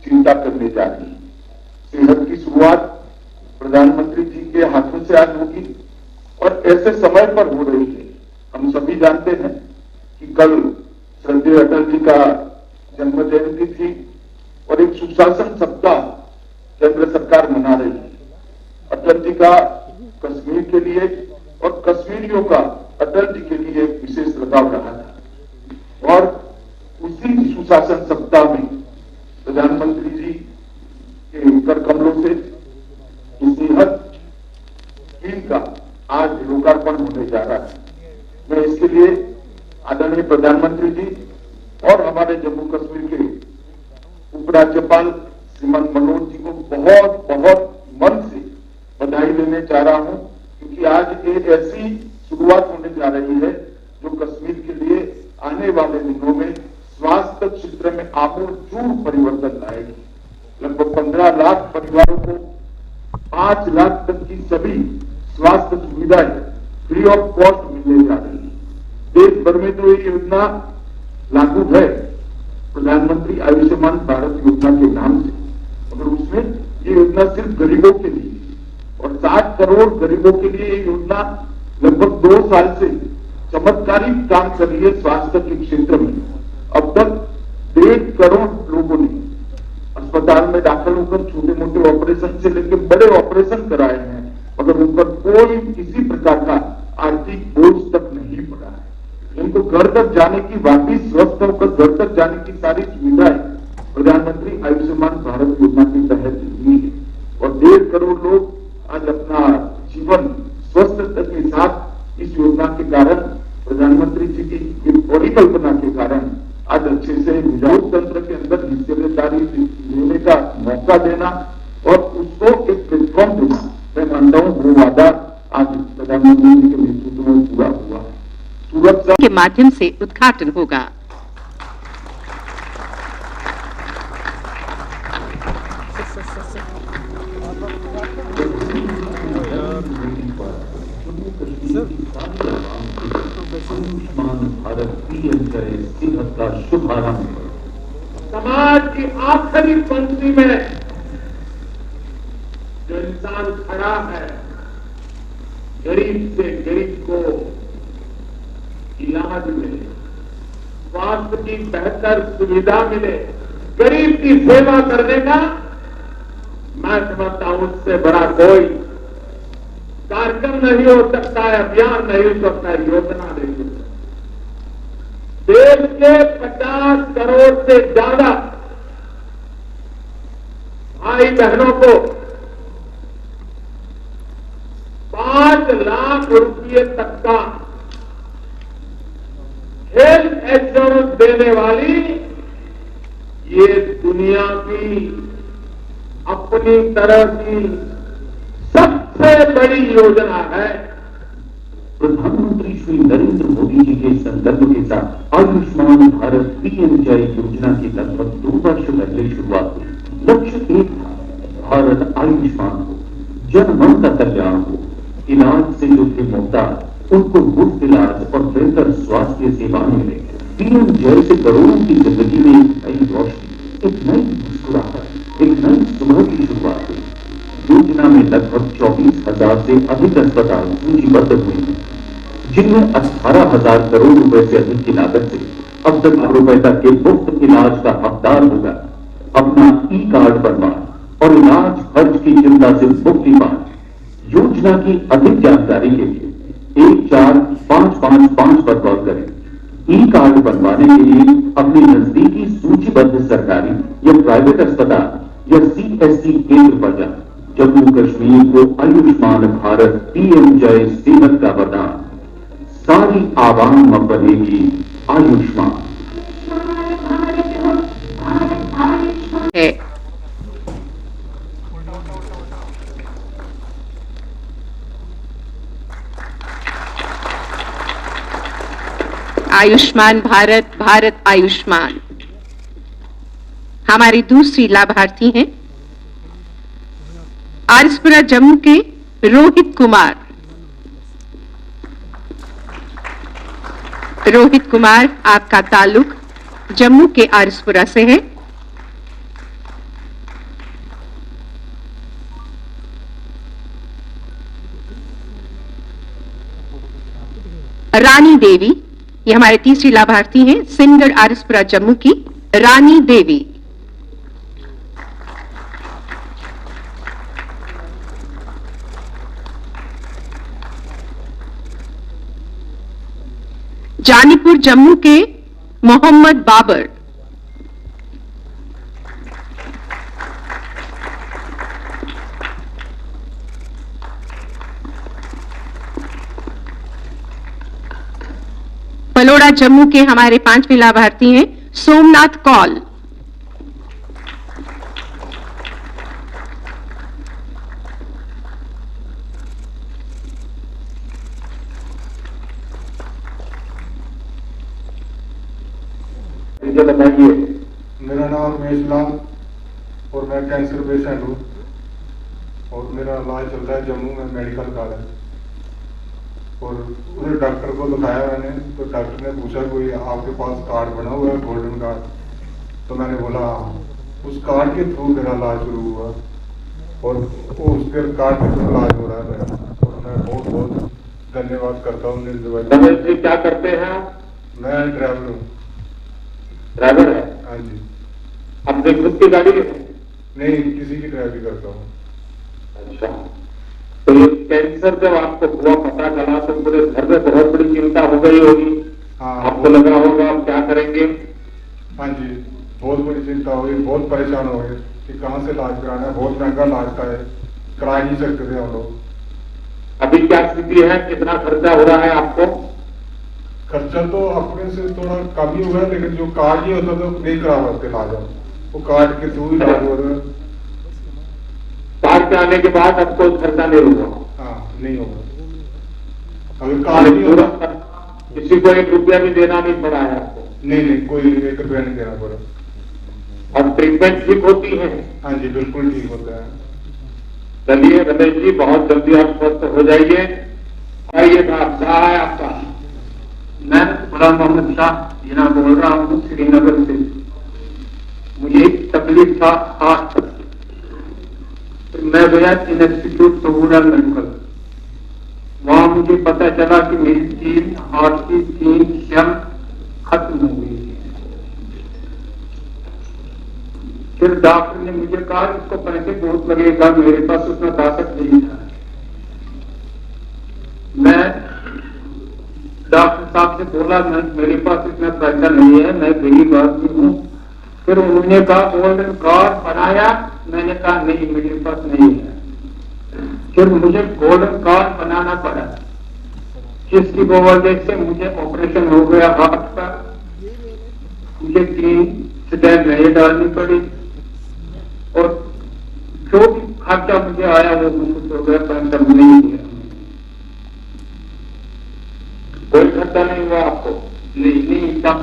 चिंता करने जा रही है। सेहत की शुरुआत प्रधानमंत्री जी के हाथों से आज होगी और ऐसे समय पर हो रही है। हम सभी जानते हैं कि कल श्रद्धेय अटल जी का जन्म जयंती थी और एक सुशासन सप्ताह केंद्र सरकार मना रही है। अटल जी का कश्मीर के लिए और कश्मीरियों का अटल जी के लिए एक विशेष लगाव रहा था और उसी सुशासन सप्ताह में प्रधानमंत्री जी प्रधानमंत्री जी और हमारे जम्मू कश्मीर के उपराज्यपाल श्रीमान मनोज जी को बहुत बहुत मन से बधाई देने जा रहा हूं, क्योंकि आज एक ऐसी शुरुआत होने जा रही है जो कश्मीर के लिए आने वाले दिनों में स्वास्थ्य क्षेत्र में आमूलचूल परिवर्तन लाएगी। लगभग 15 लाख परिवारों को 5 लाख तक की सभी स्वास्थ्य सुविधाएं फ्री ऑफ कॉस्ट मिलने जा रही है। देश भर में जो ये योजना लागू है प्रधानमंत्री आयुष्मान भारत योजना के नाम से, मगर उसमें ये योजना सिर्फ गरीबों के लिए और 60 करोड़ गरीबों के लिए ये योजना लगभग 2 साल से चमत्कारिक काम कर रही है स्वास्थ्य के क्षेत्र में। अब तक 1.5 करोड़ लोगों ने अस्पताल में दाखिल होकर छोटे मोटे ऑपरेशन से लेकर बड़े ऑपरेशन कराए हैं, मगर उन पर कोई किसी प्रकार का आर्थिक बोझ तक नहीं पड़ा है। इनको घर तक जाने की, वापिस स्वस्थ होकर घर तक जाने की सारी सुविधाएं प्रधानमंत्री आयुष्मान भारत योजना के तहत हुई है और 1.5 करोड़ लोग आज अपना जीवन स्वस्थता के साथ इस योजना के कारण, प्रधानमंत्री जी की परिकल्पना के कारण आज अच्छे से लोकतंत्र के अंदर हिस्सेदारी लेने का मौका देना और उसको एक प्लेटफॉर्म देना, मैं मानता हूं वो वादा आज प्रधानमंत्री जी के नेतृत्व में पूरा हुआ है। सुरक्षा के माध्यम से उद्घाटन होगा। भारत पीएमजय सेहत का शुभारंभ। समाज की आखिरी पंक्ति में जो इंसान खड़ा है, गरीब से गरीब को इलाज मिले, स्वास्थ्य की बेहतर सुविधा मिले, गरीब की सेवा करने का मैं समझता हूं उससे बड़ा कोई कार्यक्रम नहीं हो सकता है, अभियान नहीं हो सकता है, योजना नहीं हो सकता। देश के 50 करोड़ से ज्यादा भाई बहनों को 5 लाख रुपये तक का हेल्थ इंश्योरेंस देने वाली ये दुनिया की अपनी तरह की सबसे बड़ी योजना है। प्रधानमंत्री श्री नरेंद्र मोदी जी के संकल्प के साथ आयुष्मान भारत पीएमजय योजना की लगभग 2 वर्ष पहले शुरुआत हुई। लक्ष्य एक था, भारत आयुष्मान हो, जन मन का कल्याण हो, इलाज से जो थे मोहताज उनको मुफ्त इलाज और बेहतर स्वास्थ्य सेवा मिले। पीएमजय से करोड़ों की जिंदगी में एक नई रोशनी, एक नई मुस्कुराहट, एक नई सुबह की शुरुआत हुई। योजना में लगभग 24,000 से अधिक अस्पताल सूचीबद्ध हुए हैं, जिनमें 18,000 करोड़ रुपए से अधिक की लागत से अब तक लाख रुपए तक के मुफ्त इलाज का हकदार होगा। अपना ई कार्ड बनवाएं और इलाज खर्च की चिंता से मुक्ति पाएं। योजना की अधिक जानकारी के लिए 14555 पर कॉल करें। ई कार्ड बनवाने के लिए अपने नजदीकी सूचीबद्ध सरकारी या प्राइवेट अस्पताल या सीएससी केंद्र पर जाएं। जम्मू कश्मीर को आयुष्मान भारत पीएमजय सेहत का वरदान, सारी आवाम अब बनेगी आयुष्मान। है आयुष्मान भारत, भारत आयुष्मान। हमारी दूसरी लाभार्थी हैं आरिसपुरा जम्मू के रोहित कुमार। रोहित कुमार, आपका ताल्लुक जम्मू के आरिसपुरा से है। रानी देवी, ये हमारे तीसरी लाभार्थी हैं, सिंगड़ आरिसपुरा जम्मू की रानी देवी। जानीपुर जम्मू के मोहम्मद बाबर। फलोड़ा जम्मू के हमारे 5वें लाभार्थी हैं सोमनाथ कौल। बताइए। मेरा नाम रमेश लाल और मैं कैंसर पेशेंट हूँ और मेरा इलाज चल रहा है जम्मू में मेडिकल कॉलेज। और उस डॉक्टर को दिखाया मैंने, तो डॉक्टर ने पूछा कोई आपके पास कार्ड बना हुआ है गोल्डन कार्ड? तो मैंने बोला उस कार्ड के थ्रू मेरा इलाज शुरू हुआ और उसके कार्ड के थ्रू इलाज हो रहा है मेरा। और मैं बहुत बहुत धन्यवाद करता हूँ रमेश जी। क्या करते हैं? मैं ड्राइवर हूँ। ड्राइवर है? हाँ जी। अपने खुद की गाड़ी है? नहीं, किसी की ड्राइवरी करता हूँ। अच्छा, तो ये कैंसर जब आपको हुआ पता चला तो पूरे घर में बहुत बड़ी चिंता हो गई होगी। हाँ, आपको लगा होगा आप क्या करेंगे? हाँ जी, बहुत बड़ी चिंता हुई, बहुत परेशान हो गए कि कहाँ से इलाज कराना है। बहुत महंगा इलाज का है, करा ही नहीं सकते थे हम लोग। अभी क्या स्थिति है? कितना खर्चा हो रहा है आपको? खर्चा तो अपने से थोड़ा कम ही हुआ है, लेकिन जो कार्ड ही होता तो नहीं करा पाते इलाज हम, वो कार्ड के थ्रू इलाज हो रहा है। कार्ड पे आने के बाद अब कोई खर्चा नहीं होगा? हाँ, नहीं होगा। अगर कार्ड नहीं होगा किसी को 1 रुपया भी देना नहीं पड़ा है आपको? नहीं, कोई 1 रुपया नहीं देना पड़ा। और ट्रीटमेंट ठीक होती है? हाँ जी, बिल्कुल ठीक होता है। चलिए रमेश जी, बहुत जल्दी आप स्वस्थ हो जाइए। आइए साहब, क्या है आपका? मैं गुलाम मोहम्मद शाह जिना बोल रहा हूँ श्रीनगर से। मुझे एक तकलीफ था हार्ट की। मैं गया इंस्टीट्यूट टूरल मेडिकल। वहां मुझे पता चला कि मेरी 3 हार्ट की 3 सेल खत्म हो गई। फिर डॉक्टर ने मुझे कहा इसको पैसे बहुत लगेगा, मेरे पास उतना ताकत नहीं था। मैं डॉक्टर साहब से बोला मेरे पास इतना पैसा नहीं है, मैं गरीब आदमी हूँ। फिर उन्होंने कहा गोल्डन कार्ड बनाया? मैंने कहा नहीं, मेरे पास नहीं है। फिर मुझे गोल्डन कार्ड बनाना पड़ा, जिसकी वजह से मुझे ऑपरेशन हो गया हार्ट का। मुझे 3 स्टेंट नहीं डालनी पड़ी और जो भी खर्चा मुझे आया वो मुझे हो गया, पैसा नहीं दिया। कोई खर्चा नहीं हुआ आपको? नहीं, तब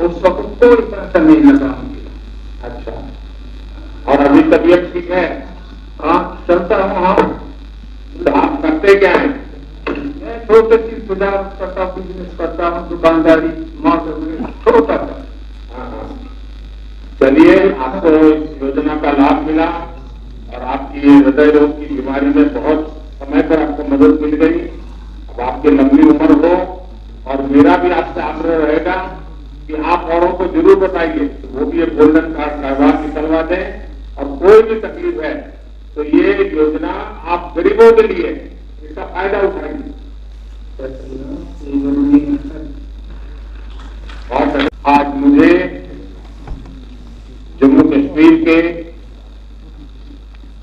उस वक्त कोई पैसा नहीं लगा मुझे। अच्छा, और अभी तबीयत ठीक है? हाँ, चलता हूँ। हाँ, तो आप करते क्या है? मैं छोटे सी सुधार करता, बिजनेस करता हूँ, दुकानदारी छोटा सा। चलिए, आपको इस योजना का लाभ मिला और आपकी हृदय रोग की बीमारी में बहुत समय पर आपको मदद मिल गई। अब आपकी लंबी उम्र हो, और मेरा भी आपसे आग्रह रहेगा कि आप औरों को जरूर बताइए, वो भी एक गोल्डन कार्ड करवा निकलवा दें। और कोई भी तकलीफ है तो ये योजना आप गरीबों के लिए इसका फायदा उठाएंगे। और आज मुझे जम्मू कश्मीर के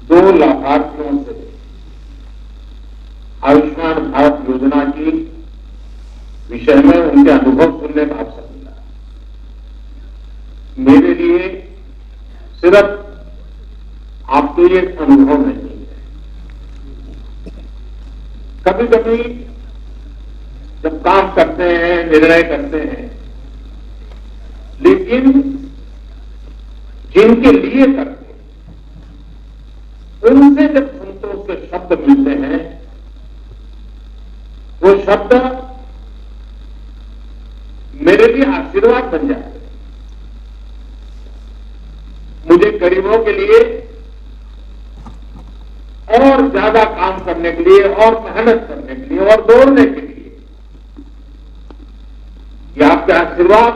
2 लाभार्थियों से आयुष्मान भारत योजना की विषय में उनके अनुभव सुनने का अवसर मिला। मेरे लिए सिर्फ आपके ये अनुभव नहीं है, कभी कभी जब काम करते हैं, निर्णय करते हैं, लेकिन जिनके लिए करते हैं उनसे जब संतोष के शब्द मिलते हैं, वो शब्द मेरे लिए आशीर्वाद बन जाते हैं। मुझे गरीबों के लिए और ज्यादा काम करने के लिए और मेहनत करने के लिए और दौड़ने के लिए ये आपके आशीर्वाद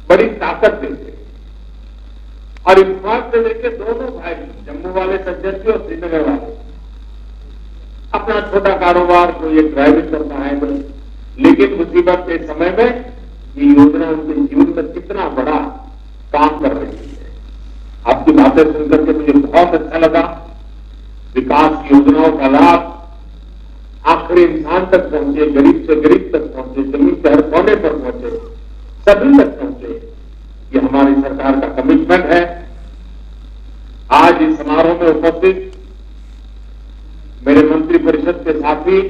बड़ी ताकत देते हैं। और इस बात से लेकर दोनों भाई, जम्मू वाले सज्जन जी और श्रीनगर वाले, अपना छोटा कारोबार कोई एक ड्राइविंग करता है, लेकिन मुसीबत के समय में ये योजना उनके जीवन में कितना बड़ा काम कर रही है। आपकी बातें सुनकर के मुझे बहुत अच्छा लगा। विकास योजनाओं का लाभ आखिरी इंसान तक पहुंचे, गरीब से गरीब तक पहुंचे, जमीन सभी तक पहुंचे, ये हमारी सरकार का कमिटमेंट है। आज इस समारोह में उपस्थित मेरे मंत्री परिषद के साथी,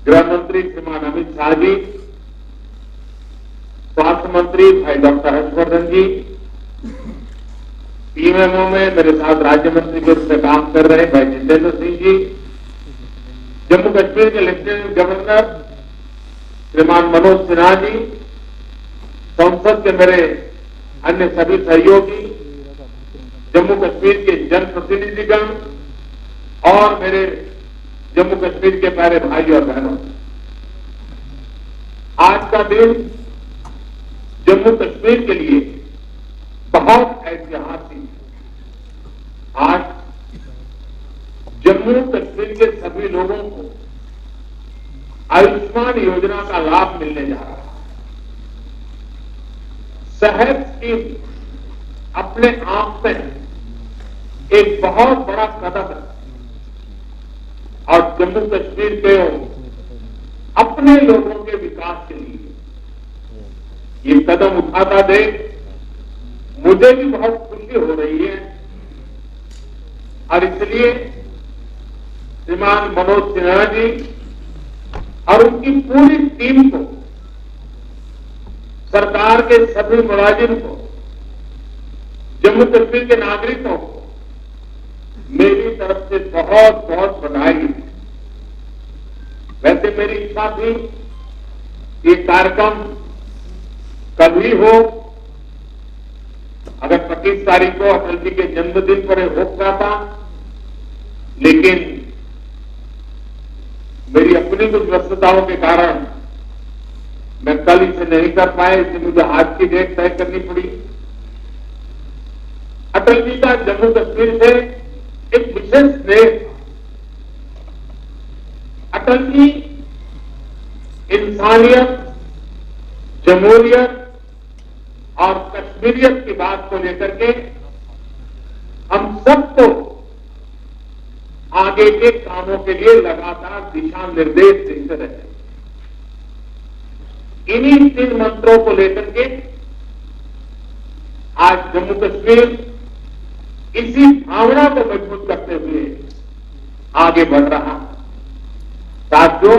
गृह मंत्री श्रीमान अमित शाह जी, स्वास्थ्य मंत्री भाई डॉक्टर हर्षवर्धन जी, पीएमओ में मेरे साथ राज्य मंत्री के रूप में काम कर रहे भाई जितेंद्र सिंह जी, जम्मू कश्मीर के लेफ्टिनेंट गवर्नर श्रीमान मनोज सिन्हा जी, संसद के मेरे अन्य सभी सहयोगी, जम्मू कश्मीर के जनप्रतिनिधिगण और मेरे जम्मू कश्मीर के प्यारे भाई और बहनों, आज का दिन जम्मू कश्मीर के लिए बहुत ऐतिहासिक है। आज जम्मू कश्मीर के सभी लोगों को आयुष्मान योजना का लाभ मिलने जा रहा है। सेहत स्कीम अपने आप में एक बहुत बड़ा कदम है और जम्मू कश्मीर के अपने लोगों के विकास के लिए ये कदम उठाता देख मुझे भी बहुत खुशी हो रही है और इसलिए श्रीमान मनोज सिन्हा जी और उनकी पूरी टीम को, सरकार के सभी मुलाजिम को, जम्मू कश्मीर के नागरिकों को मेरी तरफ से बहुत बहुत बधाई है। वैसे मेरी इच्छा थी ये कार्यक्रम कभी हो, अगर 25 तारीख को अटल जी के जन्मदिन पर हो पाता, लेकिन मेरी अपनी कुछ व्यस्तताओं के कारण मैं कल इसे नहीं कर पाया, इसलिए मुझे आज की डेट तय करनी पड़ी। अटल जी का जम्मू कश्मीर से एक विशेष स्नेह, अटल जी इंसानियत, जमहूरियत और कश्मीरियत की बात को लेकर के हम सबको आगे के कामों के लिए लगातार दिशा निर्देश देते रहे। इन्हीं 3 मंत्रों को लेकर के आज जम्मू कश्मीर इसी भावना को मजबूत करते हुए आगे बढ़ रहा है। साथियों,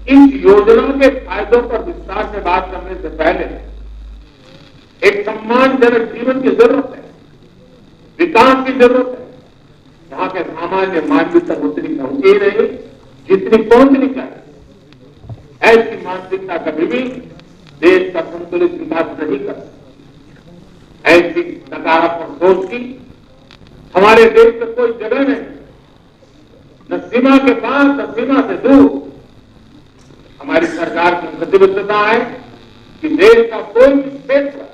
इस योजना के फायदों पर विस्तार से बात करने से पहले एक सम्मानजनक जीवन की जरूरत है, विकास की जरूरत है। यहाँ के सामान्य मानवीय तक उतनी पहुंची नहीं जितनी पहुंचनी चाहिए। ऐसी मानसिकता कभी भी देश का संतुलित विकास नहीं कर सकती। ऐसी नकारात्मक सोच की हमारे देश में कोई जगह नहीं, न सीमा के पास न सीमा से दूर। हमारी सरकार की प्रतिबद्धता है कि देश का कोई भी क्षेत्र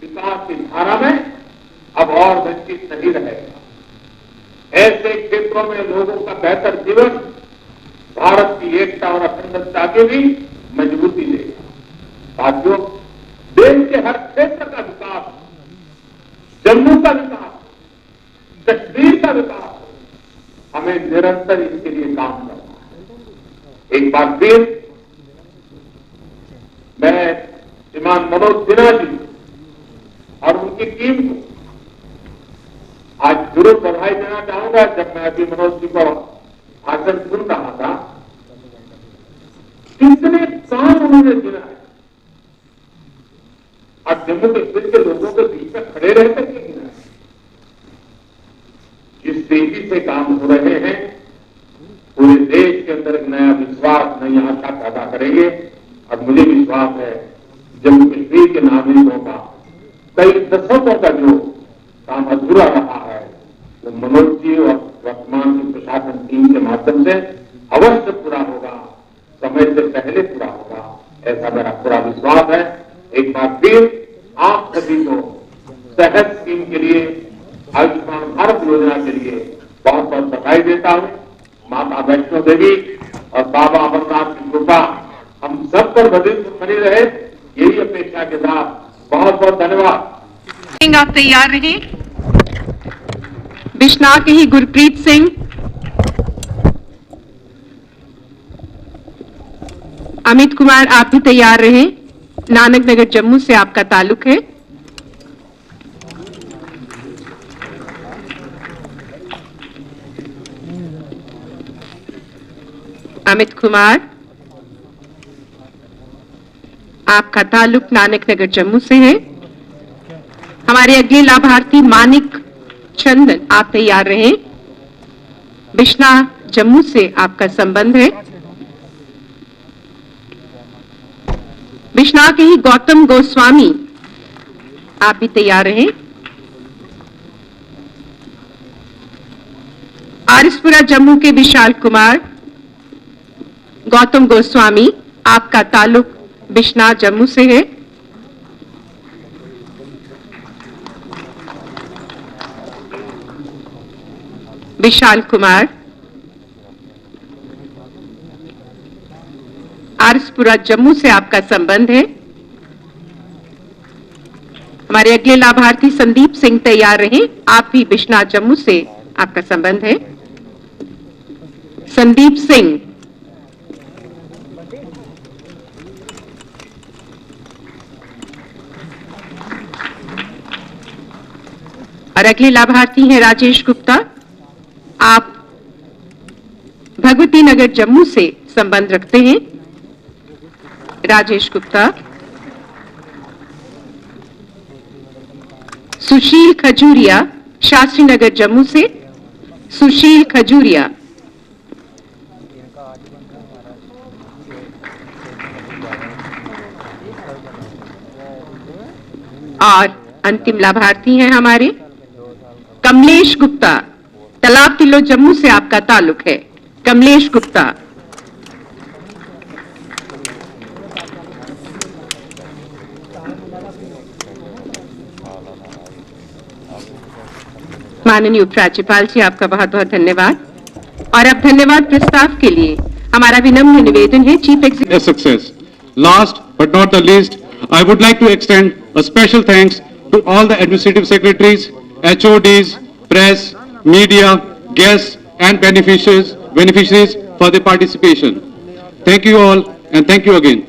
विकास की धारा में अब और वंचित नहीं रहेगा। ऐसे क्षेत्रों में लोगों का बेहतर जीवन भारत की एकता और अखंडता की भी मजबूती देगा। साथियों, देश के हर क्षेत्र का विकास, जम्मू का विकास, कश्मीर का विकास, हमें निरंतर इसके लिए काम करना है। एक बार फिर मैं श्रीमान मनोज सिन्हा जी और उनकी टीम को आज जरूर बधाई देना चाहूंगा। जब मैं अभी मनोज जी को भाषण सुन रहा था, कितने काम उन्होंने गिना है और जम्मू कश्मीर के लोगों के बीच में खड़े रहकर के गिना है। जिस तेजी से काम हो रहे हैं, पूरे देश के अंदर एक नया विश्वास, नई आशा पैदा करेंगे और मुझे विश्वास है जम्मू कश्मीर के नागरिकों का कई दशकों का जो काम अधूरा रहा है वो मनोज जी और वर्तमान की प्रशासन टीम के माध्यम से अवश्य पूरा होगा, समय से पहले पूरा होगा, ऐसा मेरा पूरा विश्वास है। एक बार फिर आप सभी को सेहत स्कीम के लिए, आयुष्मान भारत योजना के लिए बहुत बहुत बधाई देता हूं। माता वैष्णो देवी और बाबा अमरनाथ की कृपा हम सब पर बनी रहे, यही अपेक्षा के साथ बहुत बहुत धन्यवाद। आप तैयार रहे। बिश्नाह के ही गुरप्रीत सिंह, अमित कुमार आप भी तैयार रहे। नानक नगर जम्मू से आपका ताल्लुक है। अमित कुमार, आपका ताल्लुक नानक नगर जम्मू से है। हमारे अगले लाभार्थी मानिक चंदन, आप तैयार रहें। बिश्ना जम्मू से आपका संबंध है। बिश्ना के ही गौतम गोस्वामी, आप भी तैयार रहें। आरिसपुरा जम्मू के विशाल कुमार, गौतम गोस्वामी, आपका ताल्लुक बिश्ना जम्मू से है। विशाल कुमार, आरिसपुरा जम्मू से आपका संबंध है। हमारे अगले लाभार्थी संदीप सिंह, तैयार रहें। आप भी बिश्ना जम्मू से आपका संबंध है। संदीप सिंह, और अगले लाभार्थी हैं राजेश गुप्ता, आप भगवती नगर जम्मू से संबंध रखते हैं। राजेश गुप्ता। सुशील खजूरिया, शास्त्री नगर जम्मू से। सुशील खजूरिया, और अंतिम लाभार्थी हैं हमारे कमलेश गुप्ता, तालाब तिल्लो जम्मू से आपका ताल्लुक है। कमलेश गुप्ता, माननीय उपराज्यपाल जी, आपका बहुत बहुत धन्यवाद। और अब धन्यवाद प्रस्ताव के लिए हमारा विनम्र निवेदन है chief executive. Success. Last but not the least, I would like to extend a special thanks to all the administrative secretaries, HODs, press, media, guests and beneficiaries for their participation. Thank you all and thank you again.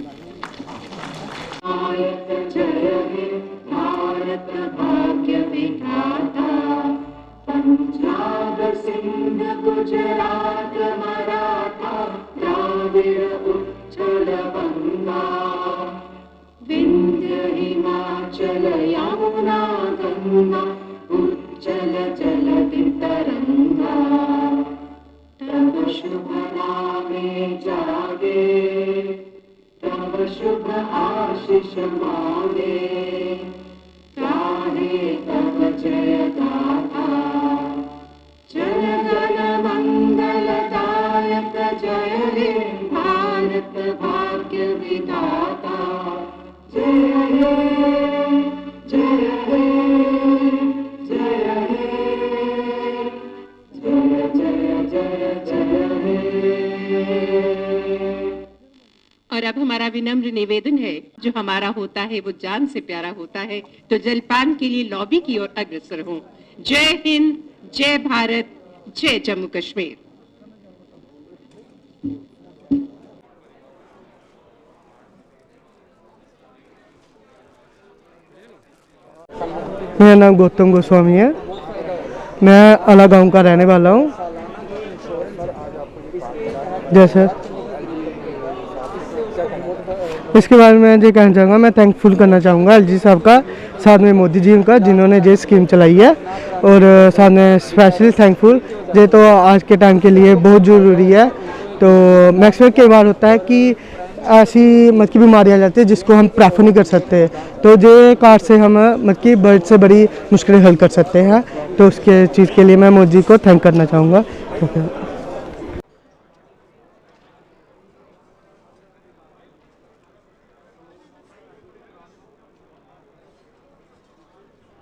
Punjab Sindh Gujarat Maratha Dravida उच्चल गंगा विंध्य हिमाचल यमुना गंगा उच्चल जलधि तरंगा तब शुभ नामे जागे तब शुभ आशीष मांगे गाहे तब जय गाथा जन गण मंगलदायक जय हे भारत भाग्य विधाता जय हे जय हे जय हे जय जय जय जय हे। और अब हमारा विनम्र निवेदन है, जो हमारा होता है वो जान से प्यारा होता है, तो जलपान के लिए लॉबी की ओर अग्रसर हों। जय हिंद, जय भारत, जय जम्मू कश्मीर। मेरा नाम गौतम गोस्वामी है, मैं अला गांव का रहने वाला हूँ। जय सर। इसके बारे में ये कहना चाहूँगा, मैं थैंकफुल करना चाहूँगा एलजी साहब का, साथ में मोदी जी उनका, जिन्होंने ये स्कीम चलाई है, और साथ में स्पेशली थैंकफुल ये तो आज के टाइम के लिए बहुत ज़रूरी है। तो मैक्सिमम कई बार होता है कि ऐसी मतलब की बीमारियाँ आ जाती है जिसको हम प्रेफर नहीं कर सकते, तो ये कार्ड से हम मतलब की बड़ी से बड़ी मुश्किलें हल कर सकते हैं। तो उसके चीज़ के लिए मैं मोदी जी को थैंक करना चाहूँगा।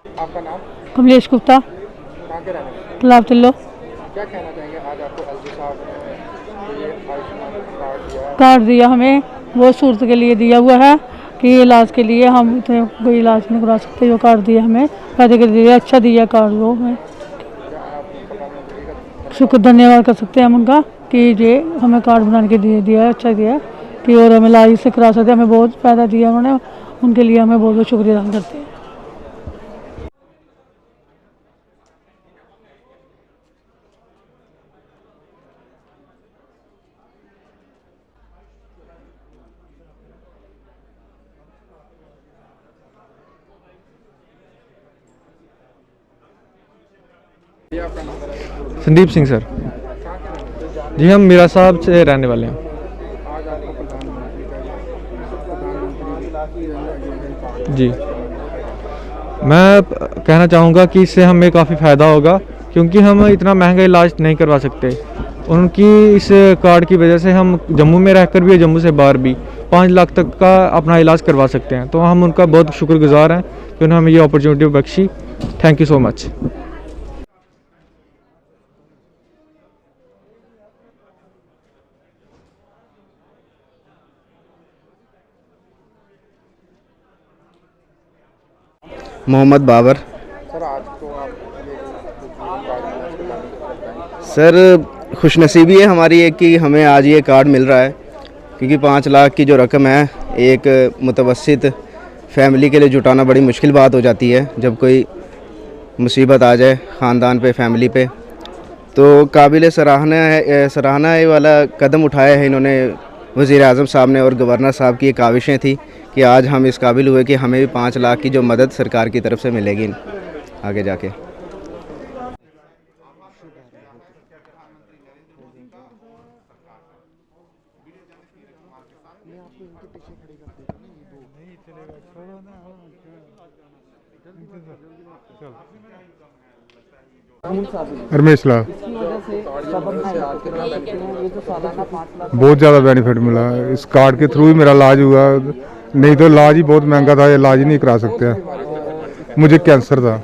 आपका नाम? कमलेश गुप्ता, कहाँ के रहने वाले? तालाब तिल्लो। क्या कहना चाहेंगे आज आपको एलजी साहब ने ये आयुष्मान कार्ड दिया है? कार्ड दिया हमें, वो सूरत के लिए दिया हुआ है कि इलाज के लिए हम इतने कोई इलाज नहीं करा सकते, जो कार्ड दिया हमें फायदे के लिए, अच्छा दिया कार्ड वो हमें। शुक्र धन्यवाद कर सकते हैं हम उनका कि ये हमें कार्ड बनाने के लिए दिया है, अच्छा दिया है कि और हम इलाज से करा सकते हैं, हमें बहुत फ़ायदा दिया उन्होंने। उनके लिए हमें बहुत बहुत शुक्रिया अदा करते हैं। संदीप सिंह सर जी, हम मीरा साहब से रहने वाले हैं। जी, मैं कहना चाहूँगा कि इससे हमें काफ़ी फ़ायदा होगा, क्योंकि हम इतना महंगा इलाज नहीं करवा सकते। उनकी इस कार्ड की वजह से हम जम्मू में रहकर भी, जम्मू से बाहर भी 5 लाख तक का अपना इलाज करवा सकते हैं। तो हम उनका बहुत शुक्रगुजार हैं कि उन्होंने हमें ये अपॉर्चुनिटी बख्शी। Thank you so much. Mohammad Babar. Sir आज तो आप सर खुशनसीबी है हमारी एक कि हमें आज ये कार्ड मिल रहा है, क्योंकि 5 लाख की जो रकम है एक मुतवस्सित फैमिली के लिए जुटाना बड़ी मुश्किल बात हो जाती है जब कोई मुसीबत आ जाए ख़ानदान पे, फैमिली पे। तो काबिल सराहना ये वाला कदम उठाया है इन्होंने, वज़ीर आज़म साहब ने और गवर्नर साहब की ये काविशें थी कि आज हम इस काबिल हुए कि हमें भी 5 लाख की जो मदद सरकार की तरफ से मिलेगी आगे जाके। रमेश लाल, बहुत ज़्यादा बेनिफिट मिला। इस कार्ड के थ्रू ही मेरा इलाज हुआ, नहीं तो इलाज ही बहुत महंगा था, इलाज ही नहीं करा सकते हैं। मुझे कैंसर था।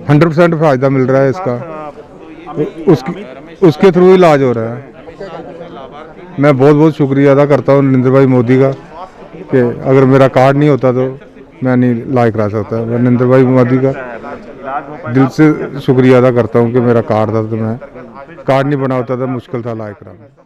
100% फ़ायदा मिल रहा है इसका, उसके थ्रू इलाज हो रहा है। मैं बहुत बहुत शुक्रिया अदा करता हूँ नरेंद्र भाई मोदी का कि अगर मेरा कार्ड नहीं होता तो मैं नहीं इलाज करा सकता। मैं नरेंद्र भाई मोदी का दिल से शुक्रिया अदा करता हूँ कि मेरा कार्ड था, तो मैं कार्ड नहीं बना होता तो मुश्किल था इलाज कराना।